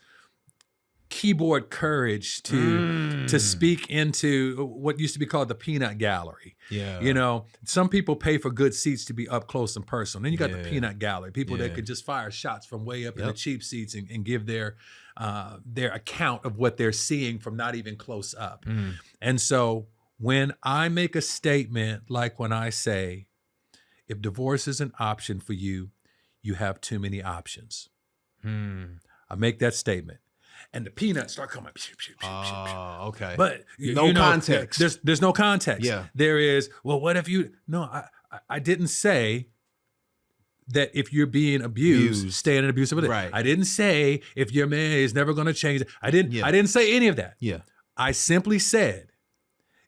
keyboard courage to speak into what used to be called the peanut gallery. Yeah. You know, some people pay for good seats to be up close and personal. Then you got the Yeah. peanut gallery, people that Yeah. could just fire shots from way up in the Yep. cheap seats and give their account of what they're seeing from not even close up. And so when I make a statement like when I say, if divorce is an option for you, you have too many options. I make that statement. And the peanuts start coming. Oh, okay. But No context. There's no context. Yeah. There is, well, what if you, no, I didn't say that if you're being abused, stay in an abusive relationship. Right. I didn't say if your man is never going to change. I didn't say any of that. Yeah. I simply said,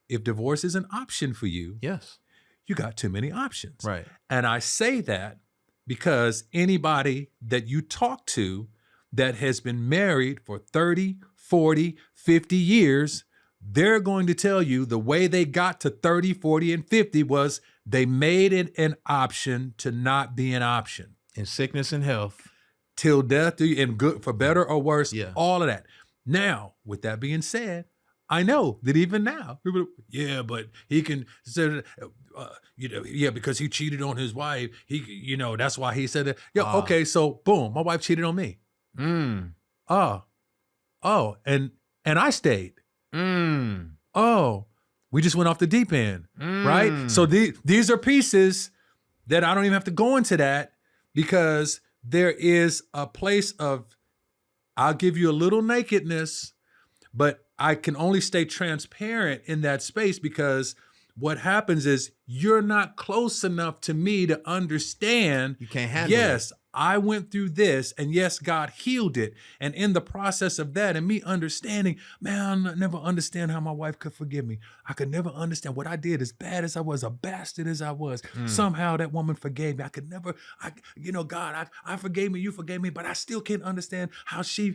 if divorce is an option for you, Yes. you got too many options. Right. And I say that because anybody that you talk to that has been married for 30, 40, 50 years, they're going to tell you the way they got to 30, 40, and 50 was they made it an option to not be an option. In sickness and health. Till death, and good, for better or worse, Yeah. all of that. Now, with that being said, I know that even now, people, yeah, but he can, because he cheated on his wife. That's why he said that. Okay, so boom, my wife cheated on me. And I stayed. Oh, we just went off the deep end, right? So these are pieces that I don't even have to go into that because there is a place of, I'll give you a little nakedness, but I can only stay transparent in that space because what happens is you're not close enough to me to understand. You can't handle yes, I went through this, and yes, God healed it. And in the process of that, and me understanding, man, I never understand how my wife could forgive me. I could never understand what I did, as bad as I was, a bastard as I was. Somehow that woman forgave me. I could never, God, I forgave me, you forgave me, but I still can't understand how she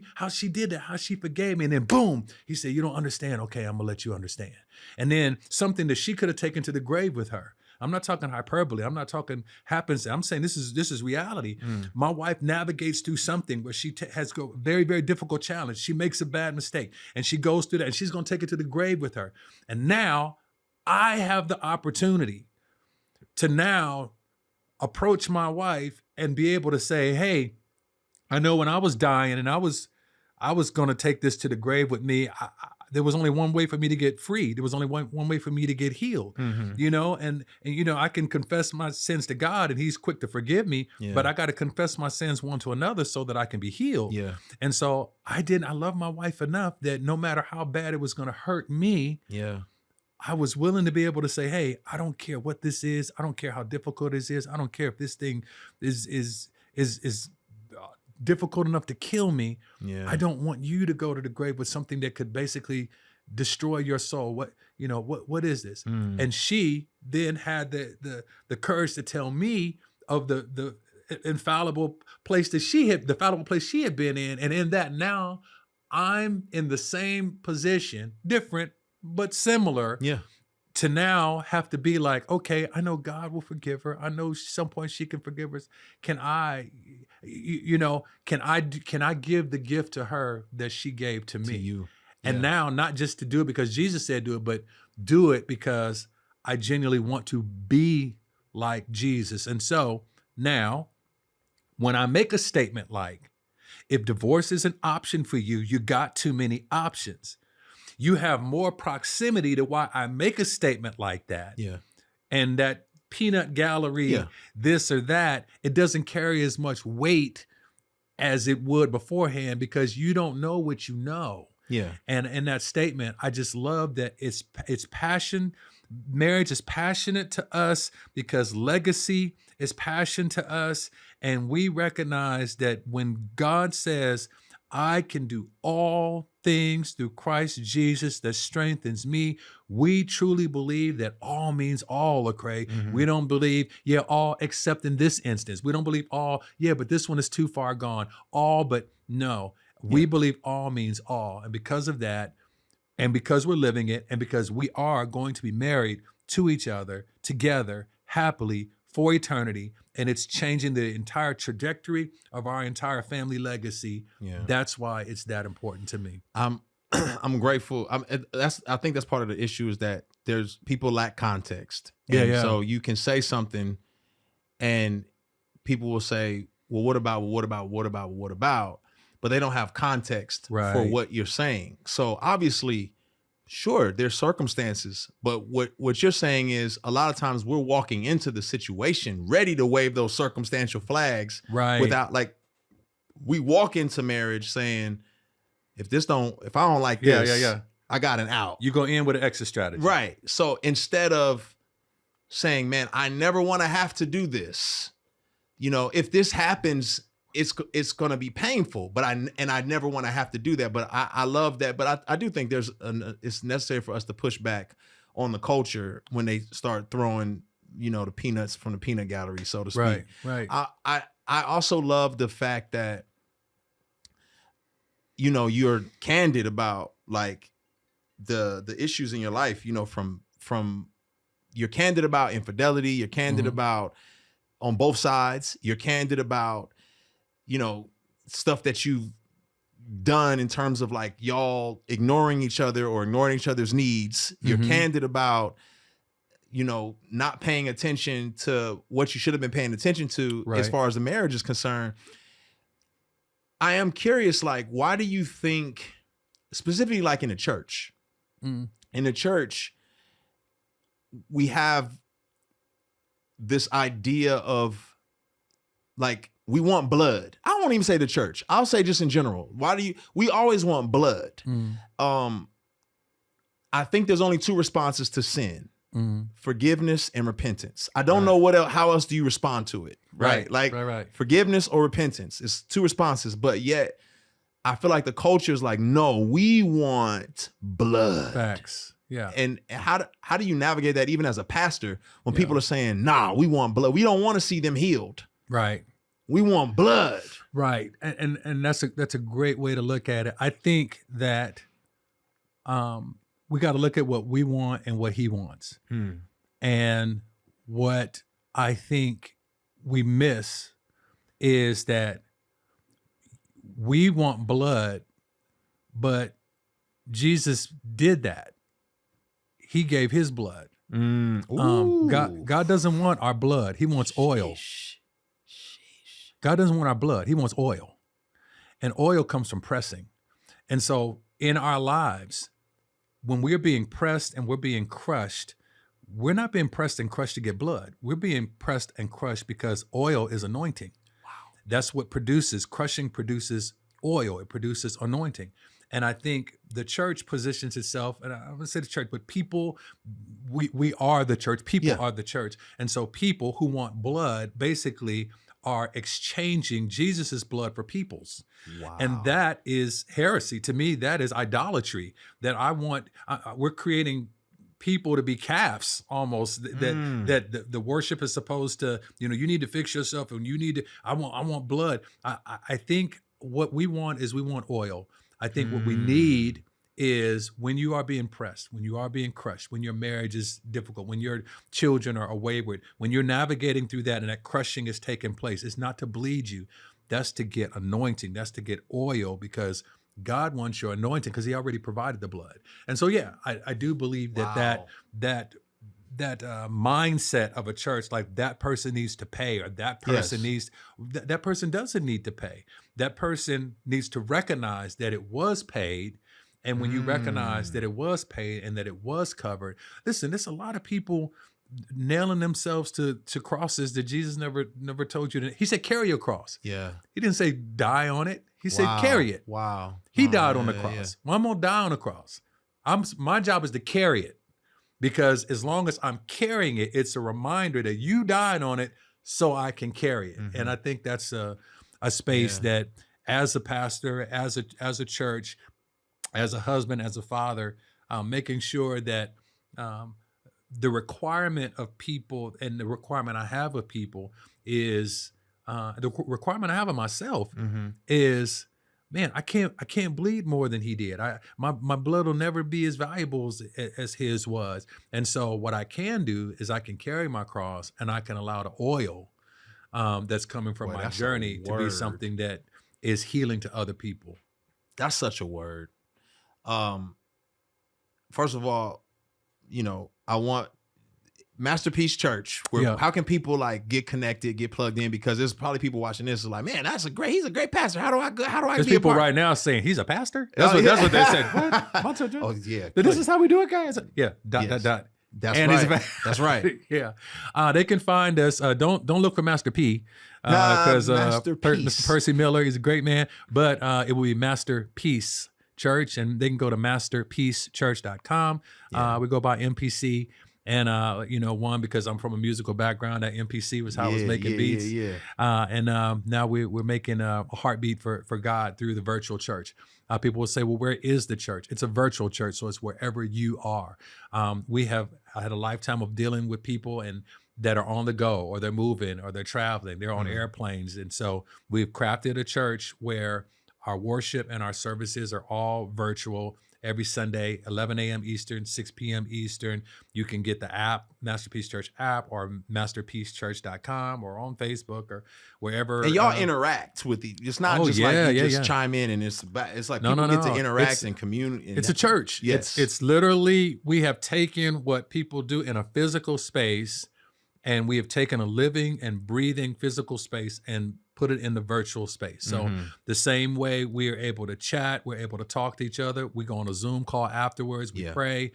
did that, how she forgave me. And then boom, He said, you don't understand. Okay, I'm gonna let you understand. And then something that she could have taken to the grave with her. I'm not talking hyperbole. I'm not talking happens. I'm saying this is reality. My wife navigates through something where she has a very, very difficult challenge. She makes a bad mistake and she goes through that and she's going to take it to the grave with her. And now I have the opportunity to now approach my wife and be able to say, hey, I know when I was dying and I was going to take this to the grave with me, there was only one way for me to get free. There was only one way for me to get healed, you know, and you know, I can confess my sins to God and he's quick to forgive me, but I got to confess my sins one to another so that I can be healed. Yeah. And so I love my wife enough that no matter how bad it was going to hurt me, Yeah. I was willing to be able to say, hey, I don't care what this is. I don't care how difficult this is. I don't care if this thing is difficult enough to kill me. Yeah. I don't want you to go to the grave with something that could basically destroy your soul. What is this? And she then had the courage to tell me of the infallible place that the fallible place she had been in. And in that now I'm in the same position, different, but similar. Yeah. To now have to be like, okay, I know God will forgive her. I know some point she can forgive us. Can I give the gift to her that she gave to me? To you. And now, not just to do it because Jesus said do it, but do it because I genuinely want to be like Jesus. And so now, when I make a statement like, if divorce is an option for you, you got too many options. You have more proximity to why I make a statement like that. Yeah. And that peanut gallery, this or that, it doesn't carry as much weight as it would beforehand because you don't know what you know. Yeah. And in that statement, I just love that it's passion. Marriage is passionate to us because legacy is passion to us. And we recognize that when God says, I can do all things through Christ Jesus that strengthens me, we truly believe that all means all, Lecrae. We don't believe, all except in this instance. We don't believe all, but this one is too far gone. All, but no. We believe all means all. And because of that, and because we're living it, and because we are going to be married to each other, together, happily, for eternity, and it's changing the entire trajectory of our entire family legacy. Yeah. That's why it's that important to me. I'm grateful. I think that's part of the issue is that there's people lack context. And so you can say something and people will say, well, what about? But they don't have context for what you're saying. So obviously, sure, there's circumstances, but what you're saying is a lot of times we're walking into the situation ready to wave those circumstantial flags without we walk into marriage saying, if I don't like this, I got an out. You go in with an exit strategy. Right. So instead of saying, man, I never want to have to do this, if this happens, it's going to be painful, but I never want to have to do that. But I love that. But I do think it's necessary for us to push back on the culture when they start throwing, the peanuts from the peanut gallery, so to speak. Right. I also love the fact that, you're candid about like the issues in your life, from you're candid about infidelity, you're candid about on both sides, you're candid about stuff that you've done in terms of like y'all ignoring each other or ignoring each other's needs. You're candid about, not paying attention to what you should have been paying attention to as far as the marriage is concerned. I am curious, like, why do you think, specifically like in the church, we have this idea of like, we want blood. I won't even say the church. I'll say just in general. We always want blood. I think there's only two responses to sin. Forgiveness and repentance. I don't know how else do you respond to it? Right. Like forgiveness or repentance. It's two responses, but yet I feel like the culture is like, no, we want blood. Facts. Yeah. And how do you navigate that even as a pastor when people are saying, nah, we want blood. We don't want to see them healed. Right. We want blood. Right. And that's a great way to look at it. I think that we got to look at what we want and what he wants. And what I think we miss is that we want blood, but Jesus did that. He gave his blood. God doesn't want our blood. He wants oil. God doesn't want our blood. He wants oil. And oil comes from pressing. And so in our lives, when we're being pressed and we're being crushed, we're not being pressed and crushed to get blood. We're being pressed and crushed because oil is anointing. Wow. That's what produces. Crushing produces oil. It produces anointing. And I think the church positions itself, and I would say the church, but people, we are the church. People are the church. And so people who want blood basically are exchanging Jesus's blood for people's. Wow. And that is heresy. To me, that is idolatry. That we're creating people to be calves almost, that the worship is supposed to, you need to fix yourself and you need to, I want blood. I think what we want oil. I think what we need is when you are being pressed, when you are being crushed, when your marriage is difficult, when your children are wayward, when you're navigating through that and that crushing is taking place, it's not to bleed you. That's to get anointing. That's to get oil, because God wants your anointing because he already provided the blood. And so, I do believe that that mindset of a church, like that person needs to pay, or that person that person doesn't need to pay. That person needs to recognize that it was paid. And when you recognize that it was paid and that it was covered, listen, there's a lot of people nailing themselves to crosses that Jesus never told you to. He said, carry your cross. Yeah. He didn't say die on it. He said, carry it. Wow. He died on the cross. Yeah. Well, I'm going to die on the cross. My job is to carry it, because as long as I'm carrying it, it's a reminder that you died on it so I can carry it. And I think that's a space that, as a pastor, as a church, as a husband, as a father, making sure that the requirement of people and the requirement I have of people is the requirement I have of myself is, man, I can't bleed more than he did. My blood will never be as valuable as his was. And so what I can do is I can carry my cross, and I can allow the oil that's coming from my journey to be something that is healing to other people. That's such a word. First of all, I want Masterpiece Church. How can people get connected, get plugged in? Because there's probably people watching this who are like, man, he's a great pastor. How do I There's people right now saying he's a pastor. That's what they said. What? Montell Jordan? Oh yeah. This is how we do it, guys. Yeah. Dot. That's right. That's right. Yeah. They can find us. Don't look for Master P, because Mr. Percy Miller is a great man, but it will be Masterpiece Church, and they can go to masterpiecechurch.com. We go by MPC. And, because I'm from a musical background, that MPC was how I was making beats. And now we're making a heartbeat for God through the virtual church. People will say, well, where is the church? It's a virtual church, so it's wherever you are. I had a lifetime of dealing with people that are on the go, or they're moving, or they're traveling, they're on airplanes. And so we've crafted a church where our worship and our services are all virtual. Every Sunday, 11 a.m. Eastern, 6 p.m. Eastern. You can get the app, Masterpiece Church app, or masterpiecechurch.com, or on Facebook, or wherever. And y'all interact with it. It's not just just chime in, and it's like people get to interact and communicate. It's a church. Yes. It's literally, we have taken what people do in a physical space, and we have taken a living and breathing physical space and put it in the virtual space. So the same way we are able to chat, we're able to talk to each other. We go on a Zoom call afterwards. We pray.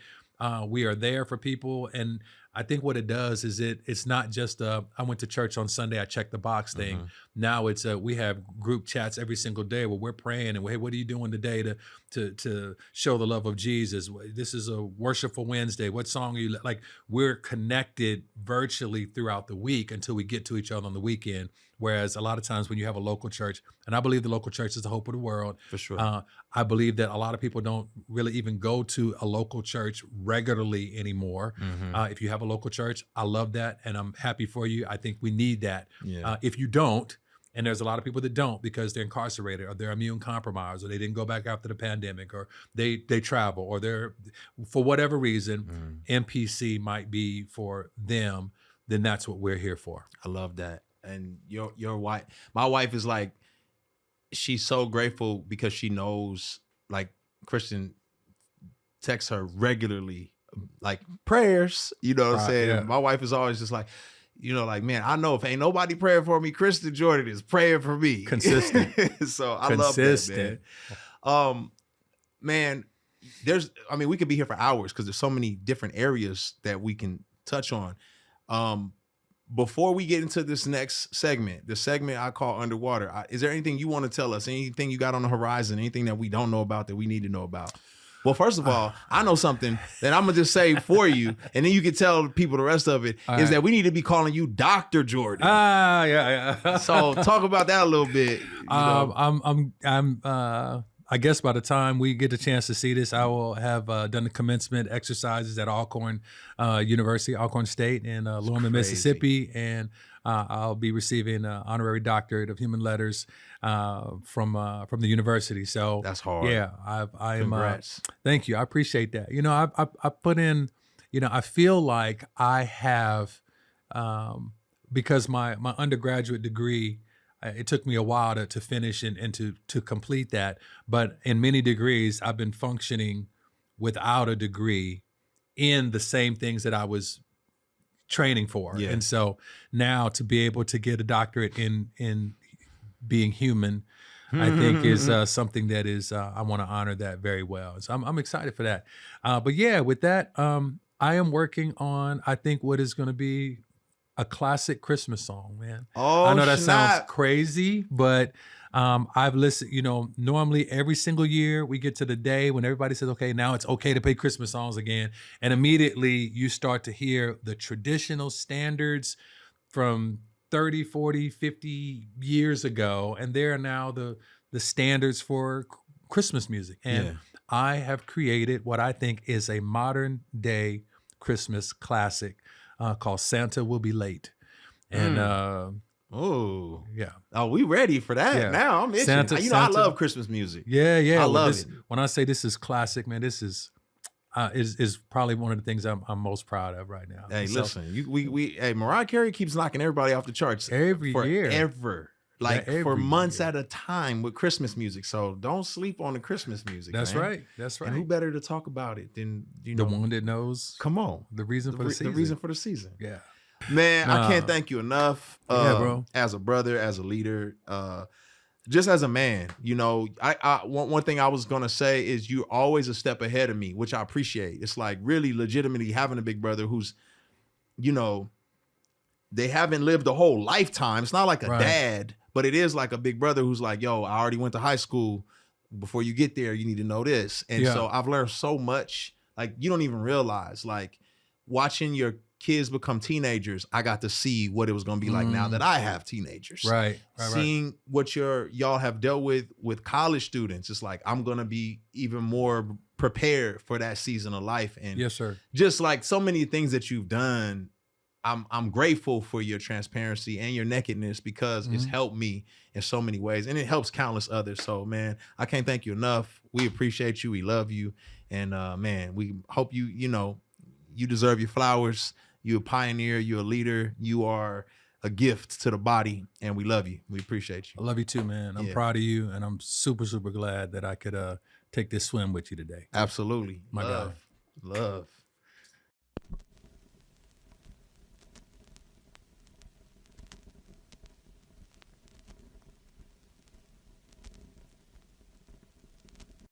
We are there for people. And I think what it does is it's not just I went to church on Sunday, I checked the box thing. Now it's we have group chats every single day where we're praying and, hey, what are you doing today to show the love of Jesus? This is a worshipful Wednesday. What song are you like? We're connected virtually throughout the week until we get to each other on the weekend. Whereas a lot of times when you have a local church, and I believe the local church is the hope of the world. For sure. I believe that a lot of people don't really even go to a local church regularly anymore. If you have a local church, I love that, and I'm happy for you. I think we need that. If you don't, and there's a lot of people that don't because they're incarcerated, or they're immune compromised, or they didn't go back after the pandemic, or they travel, or they're, for whatever reason, MPC might be for them, then that's what we're here for. I love that. And your wife, my wife is like, she's so grateful because she knows, like, Christian texts her regularly, like prayers, you know what I'm saying? Yeah. And my wife is always just like, like, man, I know if ain't nobody praying for me, Kristen Jordan is praying for me. Consistent. So I love that, man. Man, we could be here for hours because there's so many different areas that we can touch on. Before we get into this next segment, the segment I call Underwater, is there anything you want to tell us? Anything you got on the horizon? Anything that we don't know about that we need to know about? Well, first of all, I know something that I'm going to just say for you, and then you can tell people the rest of it, is that we need to be calling you Dr. Jordan. Yeah. So talk about that a little bit. I guess by the time we get the chance to see this, I will have done the commencement exercises at Alcorn University, Alcorn State in Lorman, Mississippi, and I'll be receiving an honorary doctorate of human letters from the university. So that's hard. Yeah, I am. Congrats. Thank you. I appreciate that. I put in. I feel like I have because my undergraduate degree. It took me a while to finish and to complete that. But in many degrees, I've been functioning without a degree in the same things that I was training for. Yeah. And so now to be able to get a doctorate in being human, I think is something that is, I want to honor that very well. So I'm excited for that. But yeah, with that, I am working on, I think, what is going to be a classic Christmas song, man. Oh, I know that snap. sounds crazy, but I've listened, normally every single year we get to the day when everybody says, okay, now it's okay to play Christmas songs again. And immediately you start to hear the traditional standards from 30, 40, 50 years ago. And they are now the standards for Christmas music. And I have created what I think is a modern day Christmas classic called Santa Will Be Late. And we ready for that now. I'm itching. Santa, I love Christmas music. Yeah. I love it. When I say this is classic, man, this is probably one of the things I'm most proud of right now. Hey, listen, Mariah Carey keeps knocking everybody off the charts every year. For months at a time with Christmas music. So don't sleep on the Christmas music. That's man. right. That's right. And who better to talk about it than the one that knows? Come on, the reason for the season. The reason for the season. Yeah, man, I can't thank you enough. Bro. As a brother, as a leader, just as a man. I one thing I was gonna say is you're always a step ahead of me, which I appreciate. It's like really legitimately having a big brother who's, they haven't lived a whole lifetime. It's not like a dad. But it is like a big brother who's like, yo, I already went to high school. Before you get there, you need to know this. And so I've learned so much. Like, you don't even realize, like, watching your kids become teenagers, I got to see what it was going to be like now that I have teenagers. Right. Seeing what y'all have dealt with college students. It's like, I'm going to be even more prepared for that season of life. And yes, sir. Just like so many things that you've done, I'm grateful for your transparency and your nakedness because it's helped me in so many ways and it helps countless others. So, man, I can't thank you enough. We appreciate you. We love you. And, man, we hope you deserve your flowers. You're a pioneer. You're a leader. You are a gift to the body and we love you. We appreciate you. I love you too, man. I'm proud of you and I'm super, super glad that I could take this swim with you today. Absolutely. My God. Love.